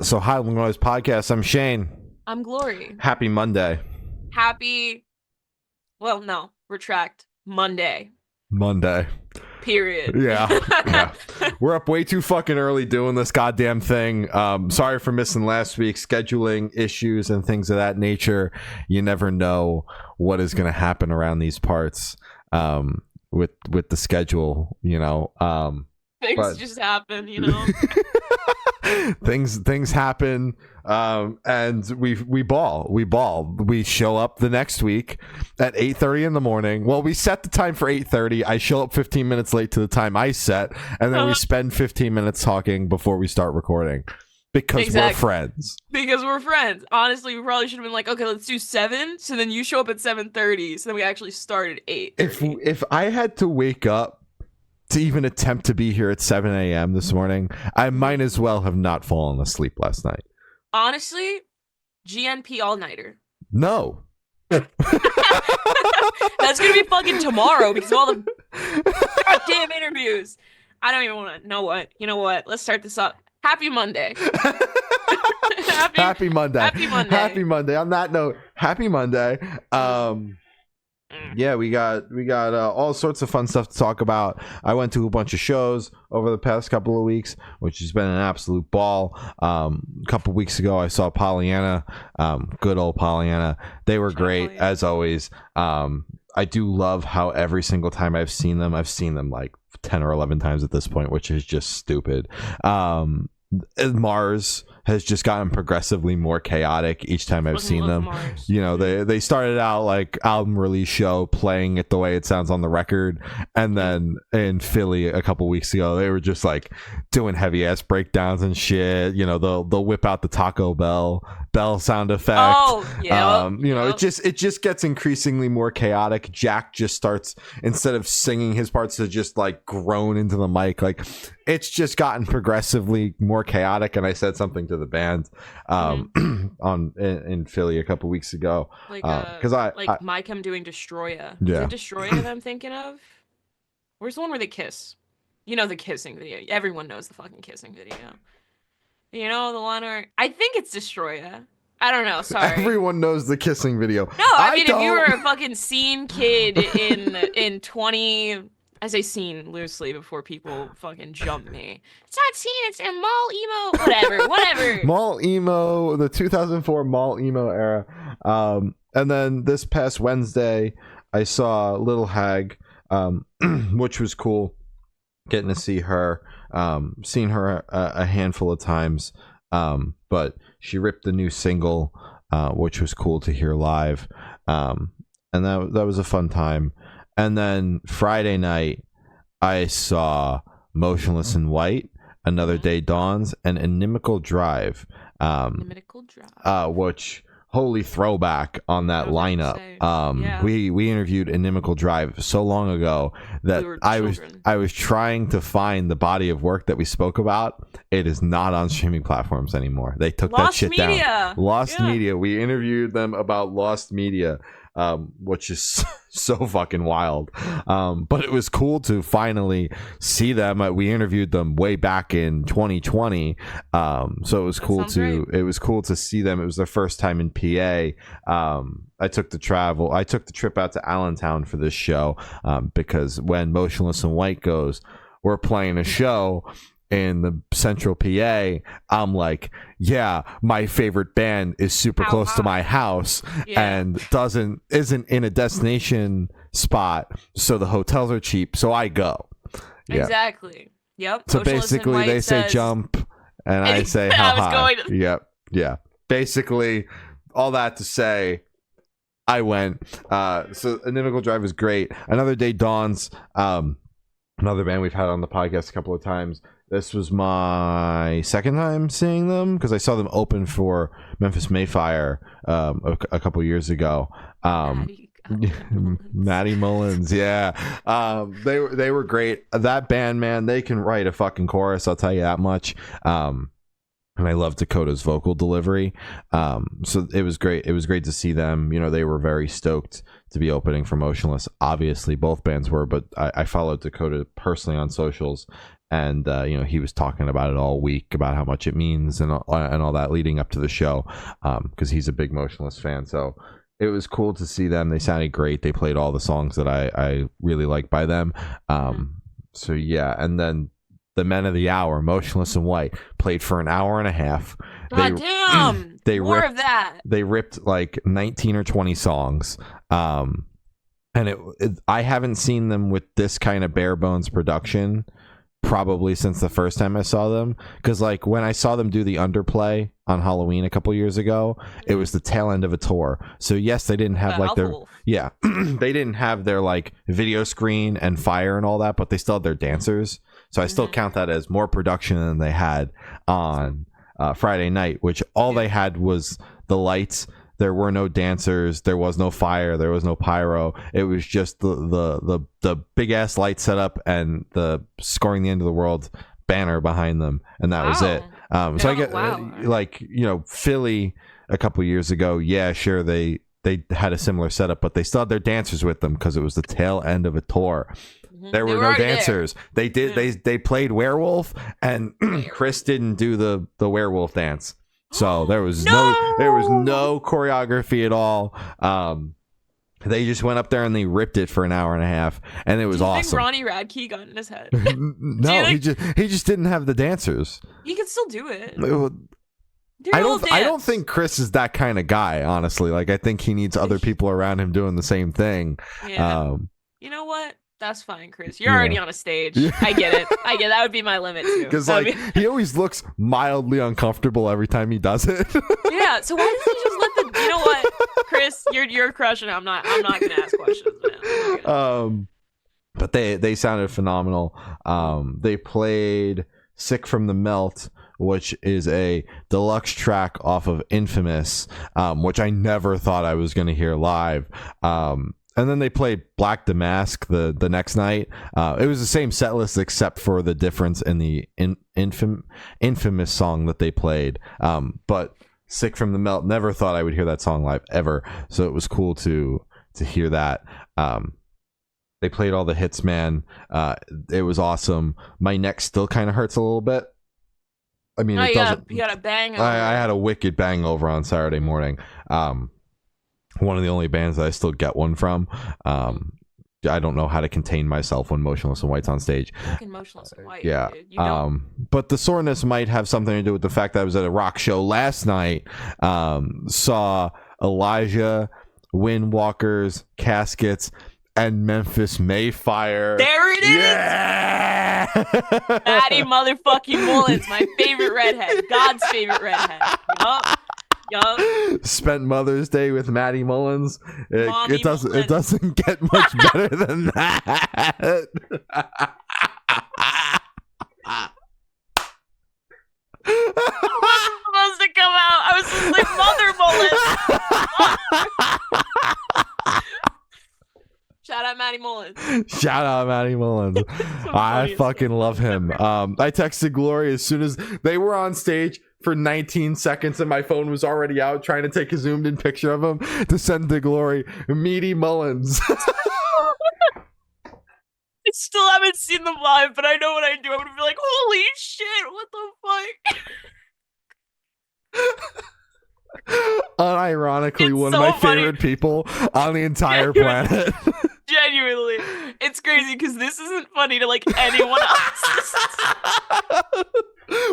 So, hi, Noise Podcast. I'm Shane. I'm Glory. Happy Monday. Retract. Monday. Monday. Period. Yeah. We're up way too fucking early doing this goddamn thing. Sorry for missing last week. Scheduling issues and things of that nature. You never know what is going to happen around these parts with the schedule, Things just happen, things happen, and we ball. We show up the next week at 8:30 in the morning. Well, we set the time for 8:30. I show up 15 minutes late to the time I set, and then we spend 15 minutes talking before we start recording because we're friends. Because we're friends. Honestly, we probably should have been like, okay, let's do 7. So then you show up at 7:30. So then we actually start at 8. If I had to wake up to even attempt to be here at 7 a.m. this morning, I might as well have not fallen asleep last night. Honestly, GNP all-nighter. No. That's gonna be fucking tomorrow because of all the goddamn interviews. I don't even want to know what. You know what? Let's start this up. Happy Monday. Happy Monday. Happy Monday. Happy Monday. On that note, happy Monday. Yeah, we got all sorts of fun stuff to talk about. I went to a bunch of shows over the past couple of weeks, which has been an absolute ball. A couple weeks ago, I saw Pollyanna, good old Pollyanna. They were great, as always. I do love how every single time I've seen them like 10 or 11 times at this point, which is just stupid. Mars has just gotten progressively more chaotic each time I've seen them. Mars. They started out like album release show, playing it the way it sounds on the record, and then in Philly a couple weeks ago they were just like doing heavy ass breakdowns and shit. They'll whip out the Taco Bell sound effect. Oh yeah. It just gets increasingly more chaotic. Jack just starts, instead of singing his parts, to just like groan into the mic. Like, it's just gotten progressively more chaotic. And I said something to the band in Philly a couple weeks ago, because My Chem doing Destroya. Yeah. Is it Destroya that I'm thinking of? Where's the one where they kiss? The kissing video. Everyone knows the fucking kissing video. The one where I think it's Destroya. I don't know. Sorry. Everyone knows the kissing video. No, I mean, if you were a fucking scene kid in 20. I say scene loosely before people fucking jump me. It's not scene, it's a mall emo. Whatever. Mall emo, the 2004 mall emo era. And then this past Wednesday, I saw Little Hag, which was cool. Getting to see her. Seen her a handful of times. But she ripped the new single, which was cool to hear live. And that was a fun time. And then Friday night, I saw Motionless in White, Another Day Dawns, and Inimical Drive. Which, holy throwback on that lineup. Yeah. We interviewed Inimical Drive so long ago that I was trying to find the body of work that we spoke about. It is not on streaming platforms anymore. They took that shit down. Lost Media. We interviewed them about Lost Media. Which is so fucking wild. But it was cool to finally see them. We interviewed them way back in 2020. So it was cool to see them. It was their first time in PA. I took the trip out to Allentown for this show, because when Motionless in White goes, we're playing a show in the central PA. I'm like, yeah, my favorite band is super close to my house, and isn't in a destination spot, so the hotels are cheap, so I go. Yeah. Exactly. Yep. So basically they say jump and I say how high. Yep. Yeah. Basically all that to say, I went. So Inimical Drive was great. Another Day Dawns, another band we've had on the podcast a couple of times. This was my second time seeing them, because I saw them open for Memphis Mayfire a couple years ago. Maddie Mullins, yeah. They were great. That band, man, they can write a fucking chorus, I'll tell you that much. And I love Dakota's vocal delivery. So it was great. It was great to see them. They were very stoked to be opening for Motionless. Obviously, both bands were, but I followed Dakota personally on socials, and he was talking about it all week about how much it means and all that leading up to the show, because he's a big Motionless fan. So it was cool to see them. They sounded great. They played all the songs that I really like by them. So yeah, and then the Men of the Hour, Motionless in White, played for an hour and a half. God damn! More of that. They ripped like 19 or 20 songs. And I haven't seen them with this kind of bare bones production probably since the first time I saw them, because like when I saw them do the Underplay on Halloween a couple years ago, it was the tail end of a tour. So yes, they didn't have like their they didn't have their like video screen and fire and all that, but they still had their dancers. So I still count that as more production than they had on Friday night, which all they had was the lights. There were no dancers. There was no fire. There was no pyro. It was just the big ass light setup and the Scoring the End of the World banner behind them, and that was it. So I get like Philly a couple years ago. Yeah, sure they had a similar setup, but they still had their dancers with them because it was the tail end of a tour. There were no dancers. They played Werewolf, and Chris didn't do the werewolf dance. So there was no choreography at all. They just went up there and they ripped it for an hour and a half, and it was awesome. Think Ronnie Radke got in his head? No, he just didn't have the dancers. He could still do it. I don't think Chris is that kind of guy, honestly. Like I think he needs other people around him doing the same thing. Yeah. You know what? That's fine, Chris. You're already on a stage. I get it. That would be my limit too. Because he always looks mildly uncomfortable every time he does it. Yeah. So why doesn't he just let the? You know what, Chris? You're crushing it. I'm not gonna ask questions, man. But they sounded phenomenal. They played "Sick from the Melt," which is a deluxe track off of Infamous, which I never thought I was going to hear live. And then they played Black Damask the next night. It was the same set list except for the difference in the Infamous song that they played. But "Sick from the Melt," never thought I would hear that song live ever. So it was cool to hear that. They played all the hits, man. It was awesome. My neck still kind of hurts a little bit. I mean, it doesn't. You got a bang over. I had a wicked bang over on Saturday morning. One of the only bands that I still get one from. I don't know how to contain myself when Motionless in White's on stage. Fucking Motionless in White. Yeah. But the soreness might have something to do with the fact that I was at a rock show last night. Saw Elijah, Windwalkers, Caskets, and Memphis Mayfire. There it is. Yeah. Maddie motherfucking Mullins, my favorite redhead. God's favorite redhead. Yup. Spent Mother's Day with Maddie Mullins. It doesn't get much better than that. Supposed to come out. I was just like Mother Mullins. Shout out Maddie Mullins. Shout out Maddie Mullins. I fucking love him. I texted Glory as soon as they were on stage for 19 seconds and my phone was already out trying to take a zoomed in picture of him to send to Glory. Meaty Mullins. I still haven't seen them live, but I know what I do. I'm gonna be like, holy shit, what the fuck? Unironically, one of my favorite people on the entire planet. Genuinely. It's crazy because this isn't funny to like anyone else.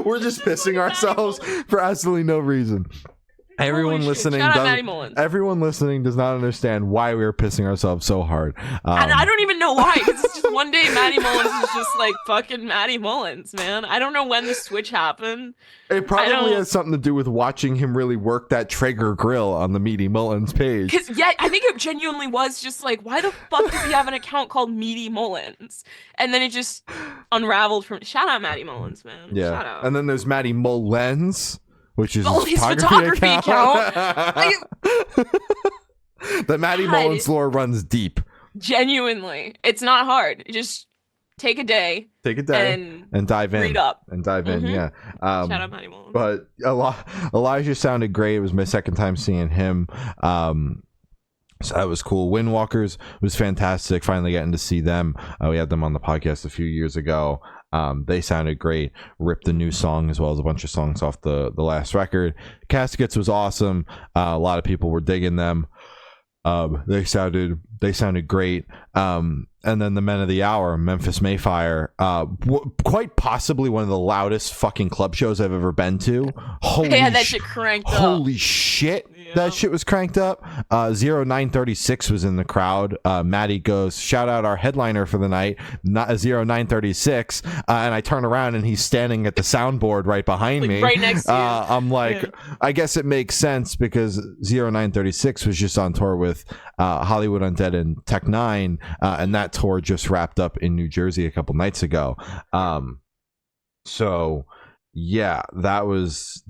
We're just pissing ourselves for absolutely no reason. Everyone listening does not understand why we are pissing ourselves so hard. And I don't even know why, because it's just one day Maddie Mullins is just like fucking Maddie Mullins, man. I don't know when the switch happened. It probably has something to do with watching him really work that Traeger grill on the Meaty Mullins page. Because I think it genuinely was just like, why the fuck does he have an account called Meaty Mullins? And then it just unraveled from. Shout out Maddie Mullins, man. Yeah. Shout out. And then there's Maddie Mullins, which is his photography account. The Maddie Mullins lore runs deep. Genuinely, it's not hard. Just take a day and dive in. Read up and dive in. Yeah. Shout out Maddie Mullins. But Elijah sounded great. It was my second time seeing him. So that was cool. Windwalkers was fantastic. Finally getting to see them. We had them on the podcast a few years ago. They sounded great. Ripped a new song as well as a bunch of songs off the last record. Caskets was awesome. A lot of people were digging them. They sounded great. And then the Men of the Hour, Memphis Mayfire, quite possibly one of the loudest fucking club shows I've ever been to. That shit cranked up. Holy shit. Yeah. That shit was cranked up. 0936 was in the crowd. Maddie goes, shout out our headliner for the night, 0936. And I turn around and he's standing at the soundboard right behind me. Right next to you. I'm like, yeah. I guess it makes sense because 0936 was just on tour with Hollywood Undead and Tech Nine, and that tour just wrapped up in New Jersey a couple nights ago. So yeah, that was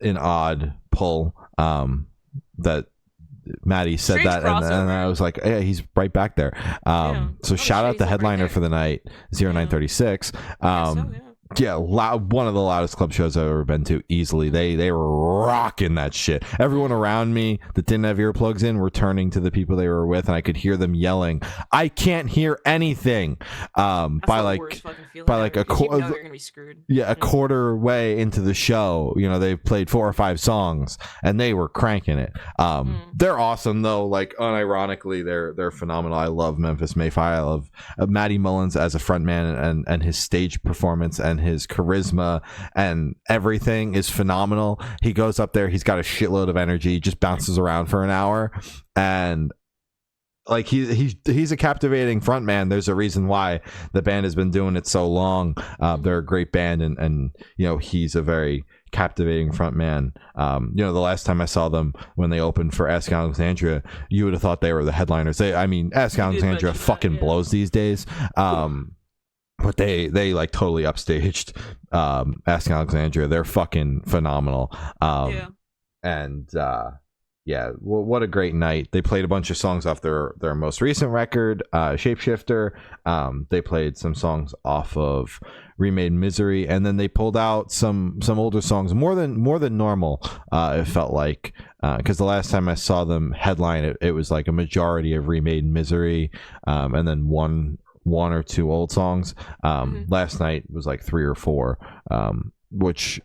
an odd pull. That Maddie said Strange that, and I was like, yeah, he's right back there. So shout out the headliner for the night, 0936. Yeah, one of the loudest club shows I've ever been to, easily. They were rocking that shit. Everyone around me that didn't have earplugs in were turning to the people they were with, and I could hear them yelling, I can't hear anything. By like a quarter way into the show, they played 4 or 5 songs and they were cranking it. They're awesome though. Like, unironically, they're phenomenal. I love Memphis Mayfire. I love Matty Mullins as a frontman, and his stage performance and his charisma and everything is phenomenal. He goes up there, he's got a shitload of energy, just bounces around for an hour, and like he's a captivating frontman. There's a reason why the band has been doing it so long. They're a great band, and he's a very captivating frontman. The last time I saw them, when they opened for Ask Alexandria, you would have thought they were the headliners. Ask Alexandria fucking blows these days. But they like totally upstaged Ask Alexandria. They're fucking phenomenal. What a great night. They played a bunch of songs off their most recent record, Shapeshifter. They played some songs off of Remade Misery, and then they pulled out some older songs, more than normal. It felt like, because the last time I saw them headline, it was like a majority of Remade Misery, and then one or two old songs. Last night was like 3 or 4, which,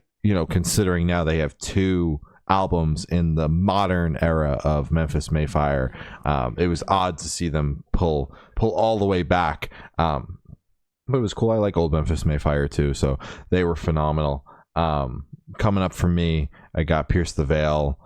considering now they have 2 albums in the modern era of Memphis Mayfire, it was odd to see them pull all the way back. But it was cool. I like old Memphis Mayfire too, so they were phenomenal. Coming up for me, I got Pierce the Veil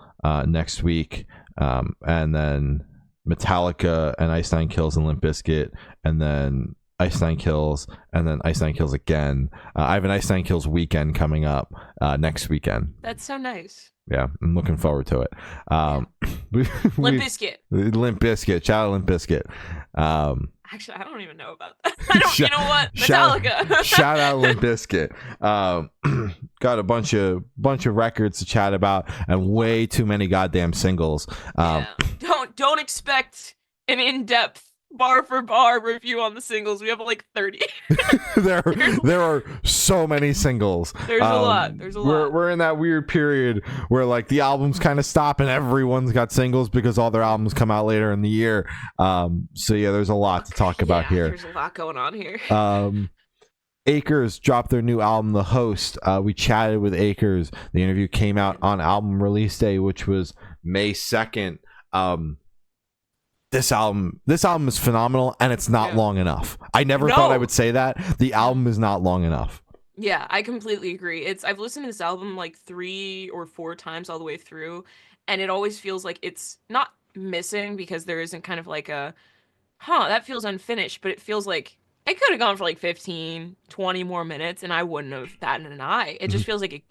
next week, and then Metallica and Ice Nine Kills and Limp Bizkit, and then Ice Nine Kills, and then Ice Nine Kills again. I have an Ice Nine Kills weekend coming up next weekend. That's so nice. Yeah, I'm looking forward to it. Limp Bizkit. Limp Bizkit. Shout out Limp Bizkit. Actually, I don't even know about that. You know what? Metallica. Shout out Limp Bizkit. Got a bunch of records to chat about, and way too many goddamn singles. Don't expect an in-depth bar for bar review on the singles. We have like 30. there are so many singles. There's a lot. We're in that weird period where like the albums kind of stop and everyone's got singles because all their albums come out later in the year. So yeah, there's a lot to talk about here. There's a lot going on here. Acres dropped their new album, The Host. We chatted with Acres. The interview came out on album release day, which was May 2nd. This album is phenomenal, and it's not long enough. I never thought I would say that. The album is not long enough. Yeah, I completely agree. I've listened to this album like 3 or 4 times all the way through, and it always feels like it's not missing because there isn't kind of like a, that feels unfinished, but it feels like it could have gone for like 15, 20 more minutes, and I wouldn't have batted an eye. It just feels like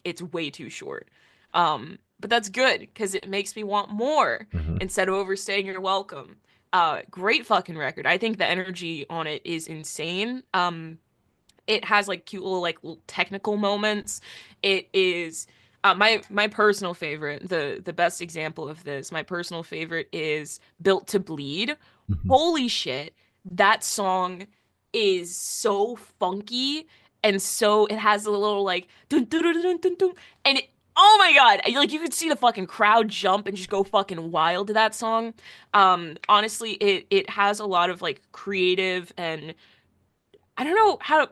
it's way too short. But that's good because it makes me want more instead of overstaying your welcome. Great fucking record. I think the energy on it is insane. It has like cute little technical moments. It is my personal favorite. The best example of this, my personal favorite, is Built to Bleed. Holy shit, that song is so funky, and so it has a little like dun, dun, dun, dun, dun, dun, and it, oh my god, like you could see the fucking crowd jump and just go fucking wild to that song. Honestly, it has a lot of like creative, and I don't know how to,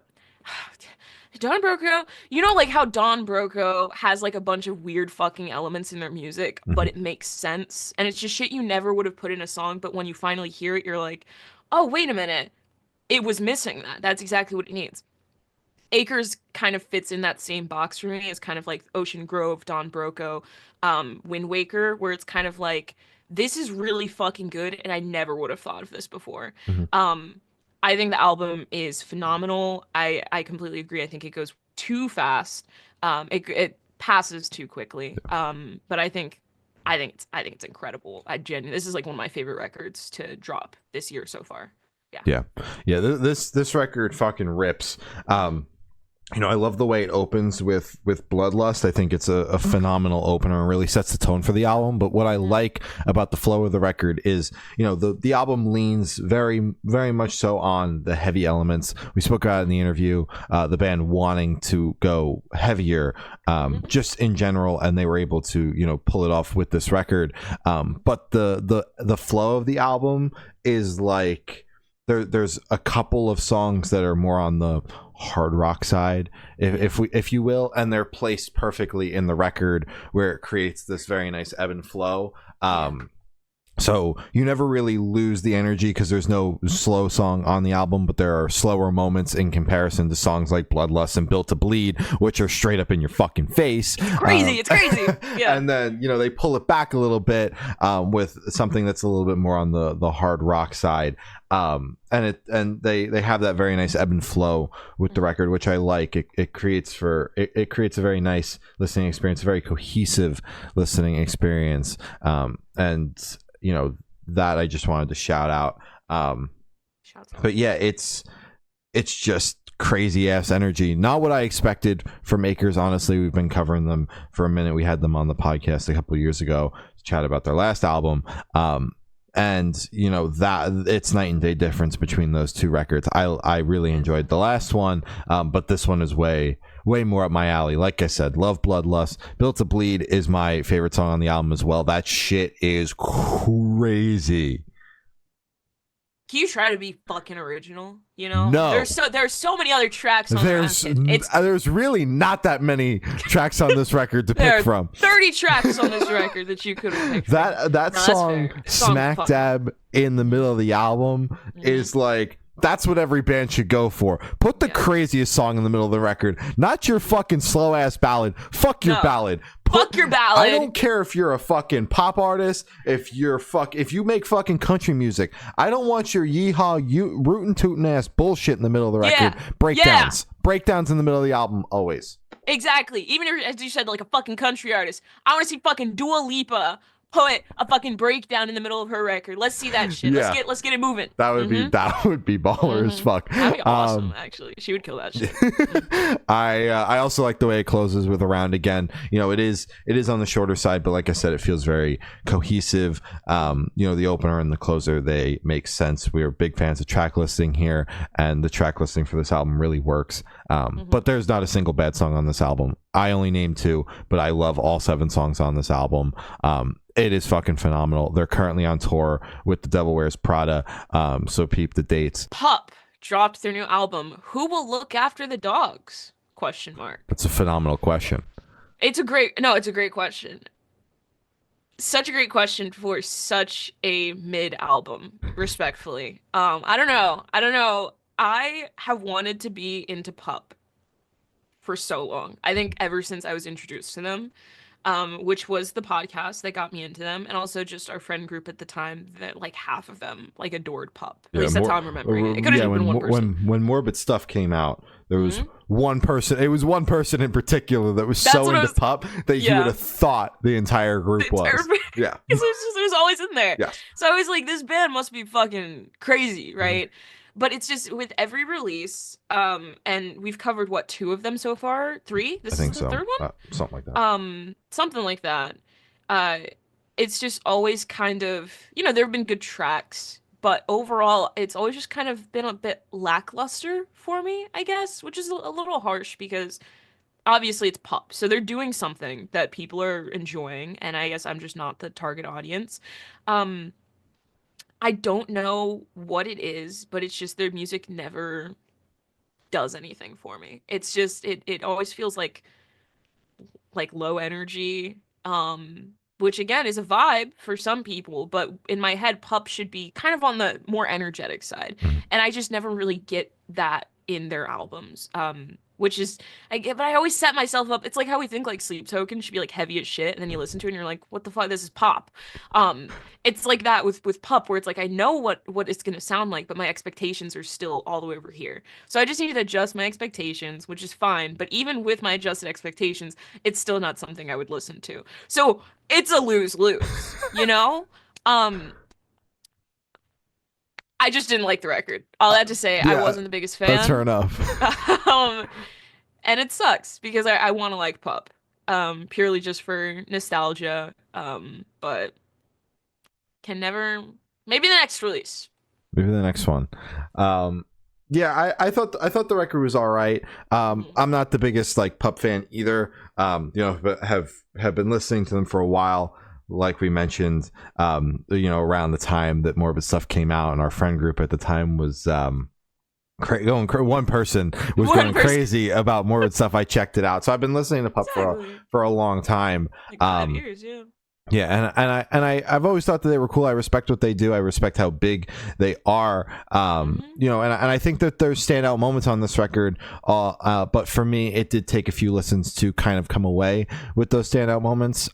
Don Broco, you know, like how Don Broco has like a bunch of weird fucking elements in their music, but it makes sense, and it's just shit you never would have put in a song, but when you finally hear it, you're like, oh, wait a minute, it was missing that. That's exactly what it needs. Acres kind of fits in that same box for me. It's kind of like Ocean Grove, Don Broco, Wind Waker, where it's kind of like, this is really fucking good, and I never would have thought of this before. Mhm. I think the album is phenomenal. I completely agree. I think it goes too fast. It passes too quickly. But I think it's incredible. This is like one of my favorite records to drop this year so far. Yeah. Yeah. This record fucking rips. I love the way it opens with Bloodlust. I think it's a phenomenal opener and really sets the tone for the album. But what I like about the flow of the record is, the album leans very, very much so on the heavy elements. We spoke about it in the interview, the band wanting to go heavier, just in general, and they were able to, pull it off with this record. But the flow of the album is like, there's a couple of songs that are more on the hard rock side, if you will, and they're placed perfectly in the record where it creates this very nice ebb and flow. So you never really lose the energy because there's no slow song on the album, but there are slower moments in comparison to songs like Bloodlust and Built to Bleed, which are straight up in your fucking face. It's crazy. Yeah. And then, they pull it back a little bit with something that's a little bit more on the hard rock side. And they have that very nice ebb and flow with the record, which I like. It creates a very nice listening experience, a very cohesive listening experience. And that I just wanted to shout out. But yeah, it's just crazy ass energy. Not what I expected from Makers. Honestly, we've been covering them for a minute. We had them on the podcast a couple of years ago to chat about their last album. And that it's night and day difference between those two records. I really enjoyed the last one, but this one is way more up my alley. Like I said, love Bloodlust. Built to Bleed is my favorite song on the album as well. That shit is crazy. Can you try to be fucking original? No. There's so many other tracks on there's really not that many tracks on this record to pick from. 30 tracks on this record that you could have picked from. That song smack dab in the middle of the album is like, that's what every band should go for. Put the craziest song in the middle of the record, not your fucking slow ass ballad. Fuck your ballad. Fuck your ballad. I don't care if you're a fucking pop artist, if you make fucking country music. I don't want your yeehaw, rootin' tootin' ass bullshit in the middle of the record. Breakdowns in the middle of the album, always. Exactly. Even if, as you said, like a fucking country artist, I want to see fucking Dua Lipa put a fucking breakdown in the middle of her record. Let's see that shit. Yeah. Let's get it moving. That would be baller as fuck. That'd be awesome. Actually, she would kill that shit. I also like the way it closes with Around Again. It is on the shorter side, but like I said, it feels very cohesive. The opener and the closer, they make sense. We are big fans of track listing here, and the track listing for this album really works. But there's not a single bad song on this album. I only named 2, but I love all 7 songs on this album. It is fucking phenomenal. They're currently on tour with The Devil Wears Prada, so peep the dates. PUP dropped their new album. Who will look after the dogs? ? That's a phenomenal question. It's a great question. Such a great question for such a mid album, respectfully. I don't know. I have wanted to be into PUP for so long. I think ever since I was introduced to them. Which was the podcast that got me into them, and also just our friend group at the time that like half of them like adored PUP. At least that's how I'm remembering it. It could have been one person. When Morbid Stuff came out, there was one person. It was one person in particular that was so into PUP that you would have thought the entire group was. Yeah, it was always in there. Yeah. So I was like, this band must be fucking crazy, right? But it's just with every release, and we've covered 2 of them so far? 3? This is the third one? Something like that. Something like that. It's just always kind of, there have been good tracks, but overall, it's always just kind of been a bit lackluster for me, I guess, which is a little harsh because obviously it's PUP, so they're doing something that people are enjoying, and I guess I'm just not the target audience. I don't know what it is, but it's just their music never does anything for me. It's just it always feels like low energy, which again is a vibe for some people, but in my head PUP should be kind of on the more energetic side, and I just never really get that in their albums. Which is, but I always set myself up. It's like how we think like Sleep Token should be like heavy as shit, and then you listen to it and you're like, what the fuck, this is pop. It's like that with PUP, where it's like I know what it's gonna sound like, but my expectations are still all the way over here. So I just need to adjust my expectations, which is fine. But even with my adjusted expectations, it's still not something I would listen to. So it's a lose-lose, you know? I just didn't like the record. All that to say, I wasn't the biggest fan. That's fair enough. And it sucks because I want to like PUP, purely just for nostalgia. But can never. Maybe the next release. Maybe the next one. Yeah, I thought the record was all right. I'm not the biggest like PUP fan either. But have been listening to them for a while. Like we mentioned, around the time that Morbid stuff came out, and our friend group at the time was one person was going crazy about Morbid stuff. I checked it out, so I've been listening to PUP for a long time. Like 5 years, yeah. Yeah, and I've always thought that they were cool. I respect what they do. I respect how big they are. And I think that there's standout moments on this record. But for me, it did take a few listens to kind of come away with those standout moments.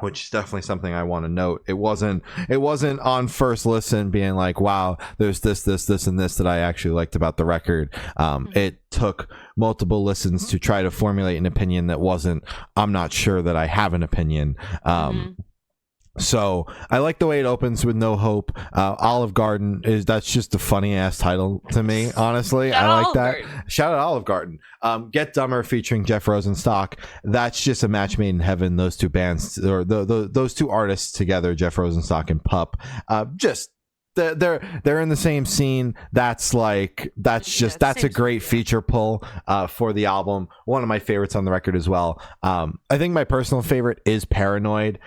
Which is definitely something I want to note. It wasn't on first listen being like, wow, there's this, and this that I actually liked about the record. It took multiple listens to try to formulate an opinion that wasn't, I'm not sure that I have an opinion. So I like the way it opens with No Hope. Olive Garden that's just a funny ass title to me, honestly. I like that. Shout out Olive Garden. Get Dumber featuring Jeff Rosenstock. That's just a match made in heaven. Those two bands, or those two artists together, Jeff Rosenstock and PUP. They're in the same scene. That's a great feature pull for the album. One of my favorites on the record as well. I think my personal favorite is Paranoid.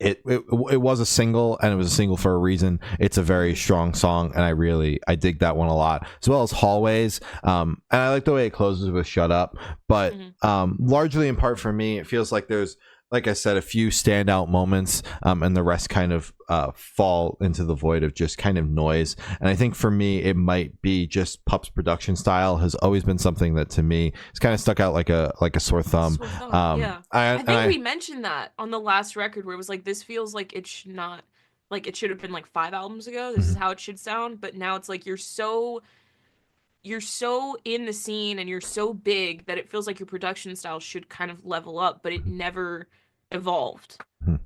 It was a single, and it was a single for a reason. It's a very strong song, and I dig that one a lot, as well as Hallways. And I like the way it closes with Shut Up. But largely in part for me, it feels like there's, like I said, a few standout moments, and the rest kind of fall into the void of just kind of noise. And I think for me, it might be just PUP's production style has always been something that to me has kind of stuck out like a sore thumb. Yeah, I think we mentioned that on the last record, where it was like, this feels like it should not, like it should have been like 5 albums ago. This is how it should sound. But now it's like you're so in the scene and you're so big that it feels like your production style should kind of level up, but it never evolved,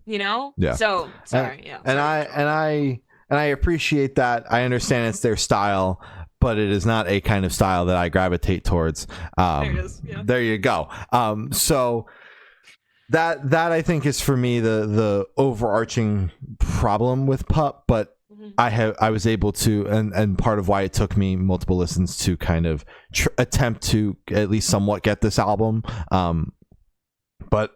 Yeah. So sorry. And I appreciate that. I understand it's their style, but it is not a kind of style that I gravitate towards. There it is. Yeah. There you go. So that I think is for me the overarching problem with PUP, but I was able to, and part of why it took me multiple listens to kind of attempt to at least somewhat get this album. But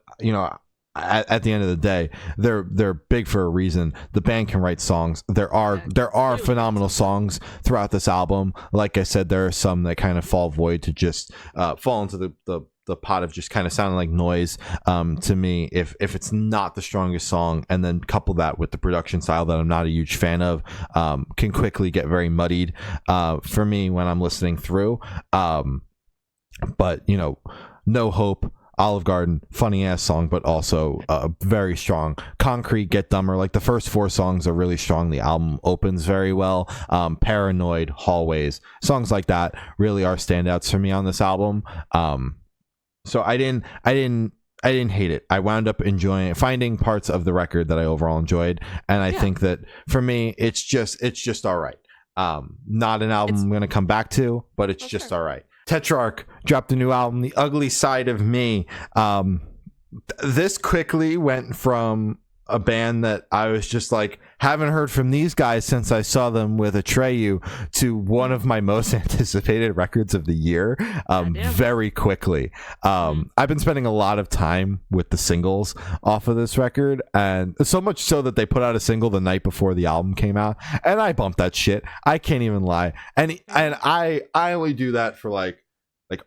at the end of the day, they're big for a reason. The band can write songs. There are phenomenal songs throughout this album. Like I said, there are some that kind of fall void to just fall into the pot of just kind of sounding like noise. To me, if it's not the strongest song, and then couple that with the production style that I'm not a huge fan of, can quickly get very muddied for me when I'm listening through. But No Hope, Olive Garden, funny ass song, but also very strong. Concrete, Get Dumber, like the first 4 songs are really strong. The album opens very well. Paranoid, Hallways, songs like that really are standouts for me on this album. So I didn't hate it. I wound up enjoying it, finding parts of the record that I overall enjoyed, and I think that for me, it's just all right. Not an album I'm going to come back to, but it's just all right. Tetrarch dropped a new album, The Ugly Side of Me. This quickly went from a band that I was just like haven't heard from these guys since I saw them with Atreyu, to one of my most anticipated records of the year very quickly. I've been spending a lot of time with the singles off of this record, and so much so that they put out a single the night before the album came out, and I bumped that shit. I can't even lie. And I only do that for like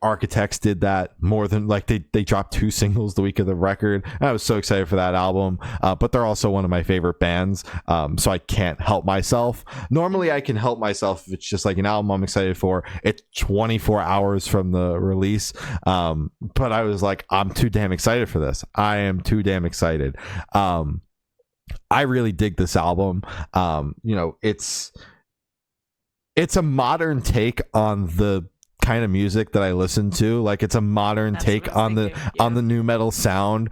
Architects did that more than like they dropped 2 singles the week of the record. And I was so excited for that album, but they're also one of my favorite bands, so I can't help myself. Normally I can help myself if it's just like an album I'm excited for. It's 24 hours from the release, but I was like, I'm too damn excited for this. I am too damn excited. I really dig this album. It's a modern take on the kind of music that I listen to. Like, it's a modern take on the nu metal sound,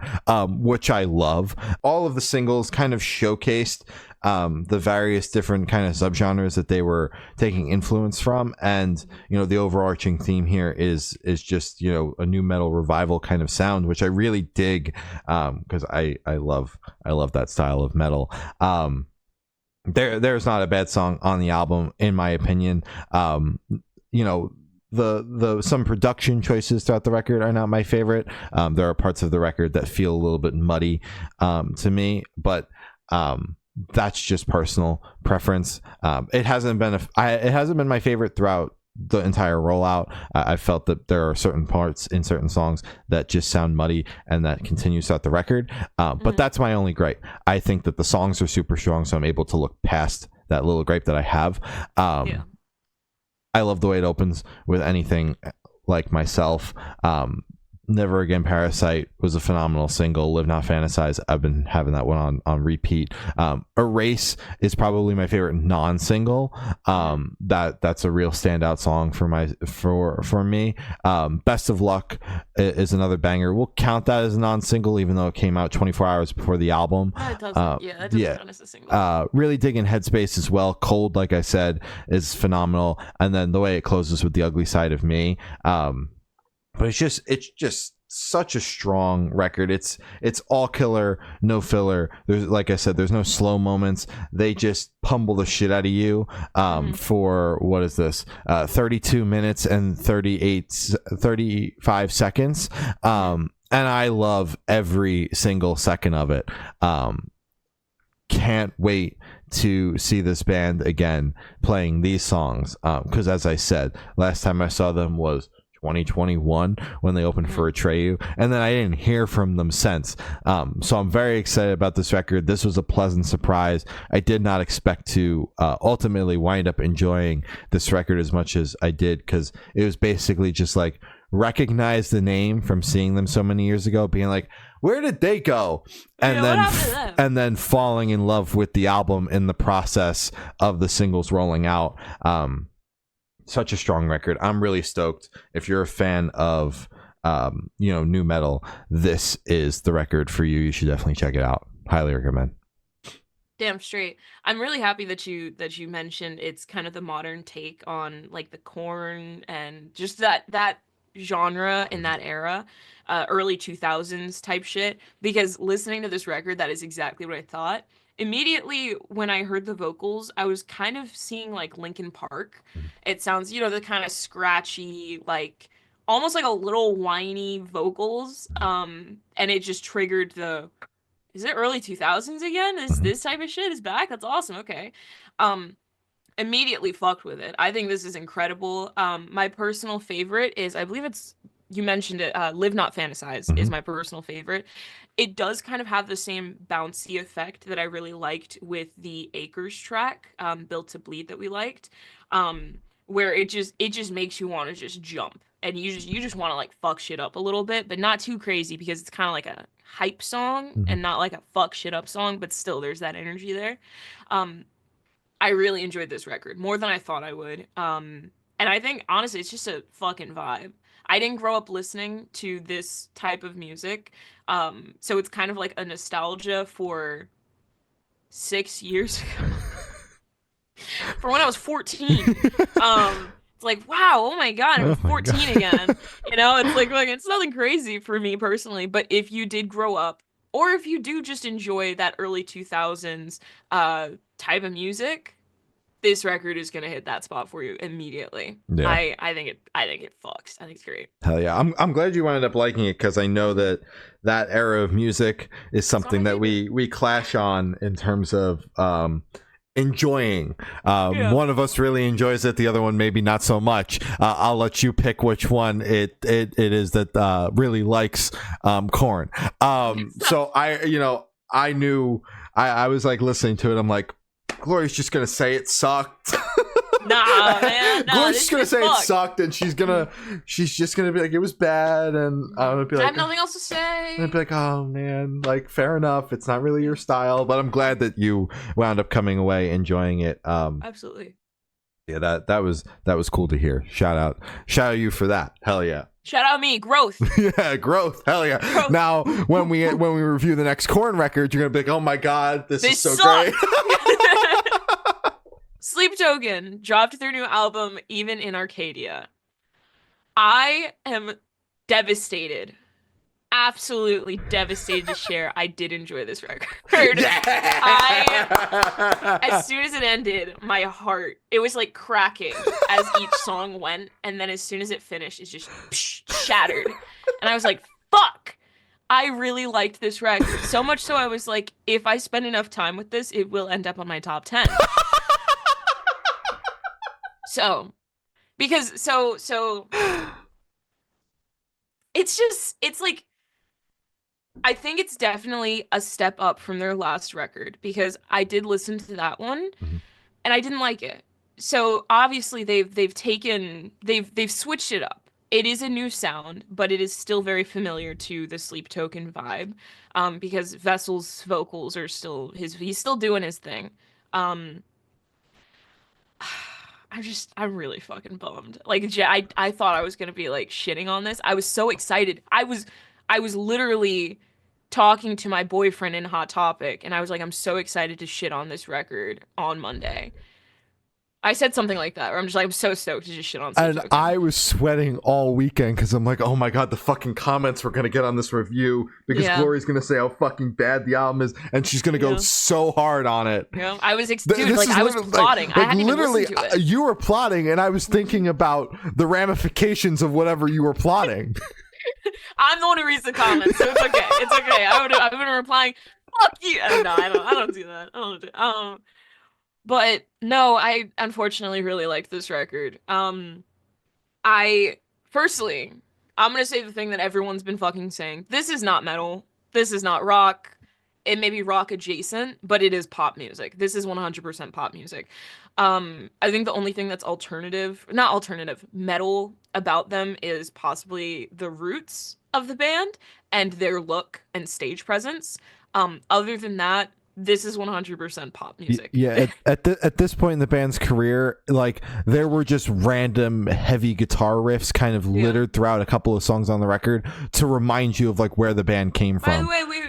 which I love. All of the singles kind of showcased the various different kind of subgenres that they were taking influence from, and the overarching theme here is just a nu metal revival kind of sound, which I really dig, because I love that style of metal. There's not a bad song on the album in my opinion. Some production choices throughout the record are not my favorite. There are parts of the record that feel a little bit muddy to me, but that's just personal preference. It hasn't been my favorite throughout the entire rollout. I felt that there are certain parts in certain songs that just sound muddy, and that continues throughout the record. But that's my only gripe. I think that the songs are super strong, so I'm able to look past that little gripe that I have. I love the way it opens with Anything Like Myself. Never Again Parasite was a phenomenal single. Live Not Fantasize, I've been having that one on repeat. Erase is probably my favorite non-single. That's a real standout song for me. Best of Luck is another banger. We'll count that as a non-single, even though it came out 24 hours before the album. It doesn't. It doesn't count as a single. Really digging Headspace as well. Cold, like I said, is phenomenal. And then the way it closes with The Ugly Side of Me. But it's just such a strong record. It's all killer, no filler. There's, like I said, there's no slow moments. They just pummel the shit out of you for, what is this, 32 minutes and 35 seconds. And I love every single second of it. Can't wait to see this band again playing these songs, because as I said, last time I saw them was 2021 when they opened for Atreyu, and then I didn't hear from them since. So I'm very excited about this record. This was a pleasant surprise. I did not expect to ultimately wind up enjoying this record as much as I did, because it was basically just like recognize the name from seeing them so many years ago, being like, where did they go? And then falling in love with the album in the process of the singles rolling out. Such a strong record. I'm really stoked. If you're a fan of nu metal, this is the record for you. You should definitely check it out. Highly recommend. Damn straight. I'm really happy that you mentioned it's kind of the modern take on like the Korn and just that genre in that era, early 2000s type shit, because listening to this record, that is exactly what I thought. Immediately when I heard the vocals, I was kind of seeing like Linkin Park. It sounds, the kind of scratchy, like almost like a little whiny vocals. And it just triggered is it early 2000s again? Is this type of shit is back? That's awesome. Okay. Immediately fucked with it. I think this is incredible. My personal favorite is, I believe you mentioned it, Live Not Fantasize is my personal favorite. It does kind of have the same bouncy effect that I really liked with the Acres track, Built to Bleed, that we liked, where it just makes you want to just jump, and you just want to like fuck shit up a little bit, but not too crazy, because it's kind of like a hype song and not like a fuck shit up song, but still there's that energy there. I really enjoyed this record more than I thought I would. And I think honestly it's just a fucking vibe. I didn't grow up listening to this type of music. So it's kind of like a nostalgia for 6 years ago. For when I was 14. It's like, wow, oh my god, I'm 14 again. It's like it's nothing crazy for me personally. But if you did grow up or if you do just enjoy that early 2000s type of music, this record is gonna hit that spot for you immediately. Yeah. I think it fucks. I think it's great. Hell yeah. I'm glad you ended up liking it, because I know that era of music is something that we clash on in terms of enjoying. One of us really enjoys it, the other one maybe not so much. I'll let you pick which one it is that really likes Korn. So I knew I was like listening to it, I'm like, Gloria's just gonna say it sucked. Nah, man. Nah, Gloria's just gonna say it sucked, and she's just gonna be like, it was bad, and I'm gonna be like, I have nothing else to say. And I'd be like, oh man, like, fair enough, it's not really your style, but I'm glad that you wound up coming away enjoying it. Absolutely. Yeah, that was cool to hear. Shout out you for that. Hell yeah. Shout out me, growth. Yeah, growth. Hell yeah. Growth. Now, when we review the next Korn record, you're gonna be like, oh my god, this is so great. Sleep Token dropped their new album, Even in Arcadia. I am devastated. Absolutely devastated to share. I did enjoy this record. Yeah! As soon as it ended, my heart, it was like cracking as each song went, and then as soon as it finished, it just shattered. And I was like, fuck! I really liked this record. So much so I was like, if I spend enough time with this, it will end up on my top 10. So it's like, I think it's definitely a step up from their last record, because I did listen to that one and I didn't like it. So obviously they've switched it up. It is a new sound, but it is still very familiar to the Sleep Token vibe, because Vessel's vocals are he's still doing his thing. I'm really fucking bummed. Like, I thought I was gonna be like shitting on this. I was so excited. I was literally talking to my boyfriend in Hot Topic, and I was like, I'm so excited to shit on this record on Monday. I said something like that, where I'm just like, I'm so stoked to just shit on something. And I was sweating all weekend, because I'm like, oh my god, the fucking comments we're gonna get on this review, because Glory's gonna say how fucking bad the album is, and she's gonna go so hard on it. Yeah, I was I was plotting. Like, I hadn't even listened to it. You were plotting, and I was thinking about the ramifications of whatever you were plotting. I'm the one who reads the comments, so it's okay. It's okay. I've been replying, fuck you. No, I don't do that. I don't do it. But no, I unfortunately really liked this record. I'm gonna say the thing that everyone's been fucking saying. This is not metal. This is not rock. It may be rock adjacent, but it is pop music. This is 100% pop music. I think the only thing that's metal about them is possibly the roots of the band and their look and stage presence. Other than that, this is 100% pop music. Yeah, at this point in the band's career, like, there were just random heavy guitar riffs kind of littered throughout a couple of songs on the record to remind you of like where the band came from. By the way,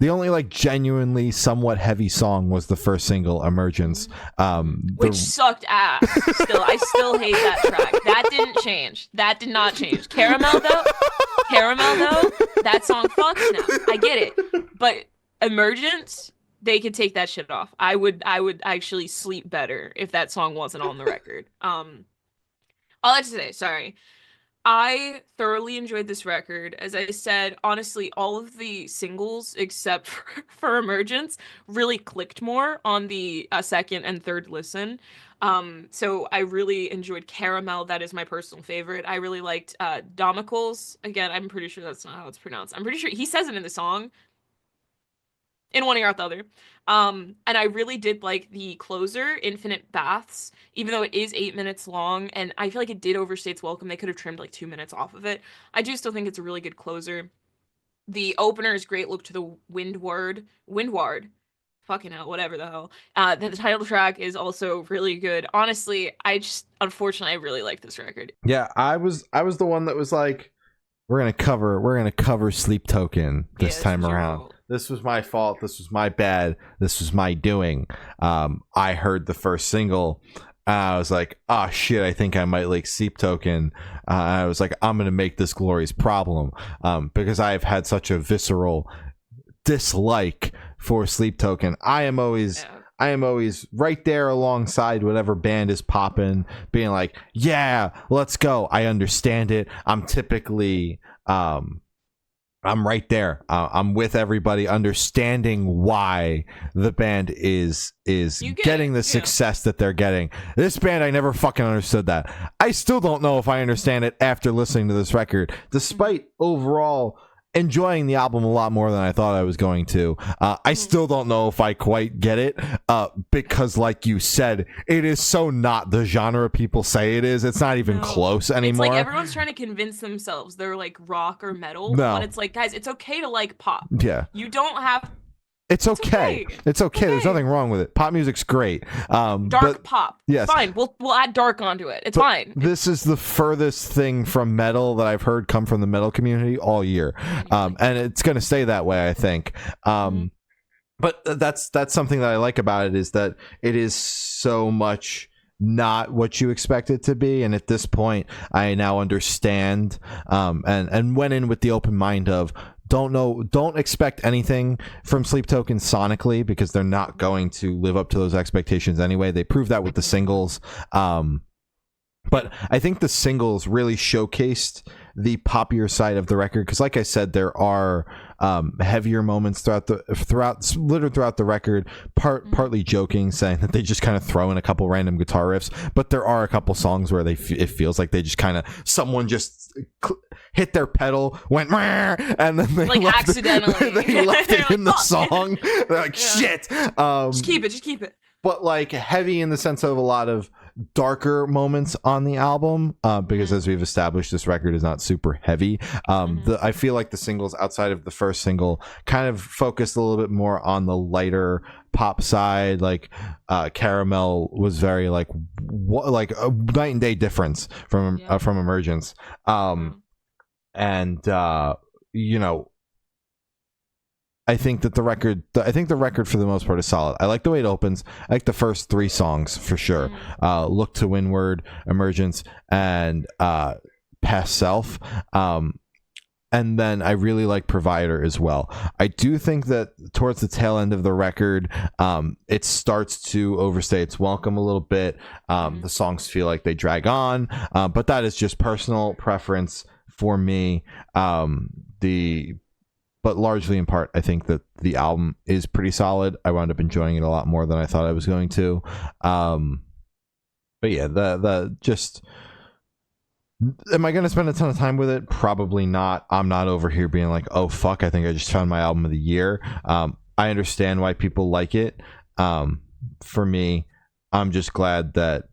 the only like genuinely somewhat heavy song was the first single, Emergence, which sucked ass. I still hate that track. That didn't change. That did not change. Caramel though, that song fucks now. I get it, but Emergence, they could take that shit off. I would actually sleep better if that song wasn't on the record. All I have to say, sorry. I thoroughly enjoyed this record. As I said, honestly, all of the singles except for Emergence really clicked more on the second and third listen. So I really enjoyed Caramel. That is my personal favorite. I really liked Domicles. Again, I'm pretty sure that's not how it's pronounced. I'm pretty sure he says it in the song. In one ear out the other. And I really did like the closer, Infinite Baths, even though it is 8 minutes long, and I feel like it did overstay its welcome. They could have trimmed like 2 minutes off of it. I do still think it's a really good closer. The opener is great. Look to the Windward. Fucking hell, whatever the hell. The title track is also really good. Honestly, unfortunately, I really like this record. Yeah, I was the one that was like, we're gonna cover Sleep Token this time around. This was my fault. This was my bad. This was my doing. I heard the first single, I was like, oh shit, I think I might like Sleep Token. I was like, I'm gonna make this Glory's problem, because I've had such a visceral dislike for Sleep Token. I am always right there alongside whatever band is popping, being like, yeah, let's go. I understand it. I'm typically I'm right there. I'm with everybody, understanding why the band is getting the success that they're getting. This band, I never fucking understood that. I still don't know if I understand it after listening to this record, despite overall enjoying the album a lot more than I thought I was going to. I still don't know if I quite get it, because like you said, it is so not the genre people say it is. It's not even close anymore. It's like everyone's trying to convince themselves they're like rock or metal, but it's like, guys, it's okay to like pop. Yeah. You don't have... It's okay. It's okay. There's nothing wrong with it. Pop music's great. Dark pop. Yes. Fine. We'll add dark onto it. It's fine. This is the furthest thing from metal that I've heard come from the metal community all year. And it's going to stay that way, I think. But that's something that I like about it, is that it is so much not what you expect it to be. And at this point, I now understand, and went in with the open mind of, don't expect anything from Sleep Token sonically, because they're not going to live up to those expectations anyway. They proved that with the singles. But I think the singles really showcased the poppier side of the record, because like I said, there are heavier moments throughout the record, partly joking, saying that they just kind of throw in a couple random guitar riffs, but there are a couple songs where it feels like they just kind of, someone just hit their pedal, went and then they like left accidentally they left it in the song. They're like, shit, just keep it. But like heavy in the sense of a lot of darker moments on the album, because as we've established, this record is not super heavy. I feel like the singles outside of the first single kind of focused a little bit more on the lighter pop side. Like Caramel was very like a night and day difference from Emergence. I think that the record for the most part is solid. I like the way it opens. I like the first 3 songs for sure. Look to Windward, Emergence, and Past Self. And then I really like Provider as well. I do think that towards the tail end of the record, it starts to overstay its welcome a little bit. The songs feel like they drag on, but that is just personal preference for me. But largely in part, I think that the album is pretty solid. I wound up enjoying it a lot more than I thought I was going to. But yeah, am I going to spend a ton of time with it? Probably not. I'm not over here being like, oh fuck, I think I just found my album of the year. I understand why people like it. For me, I'm just glad that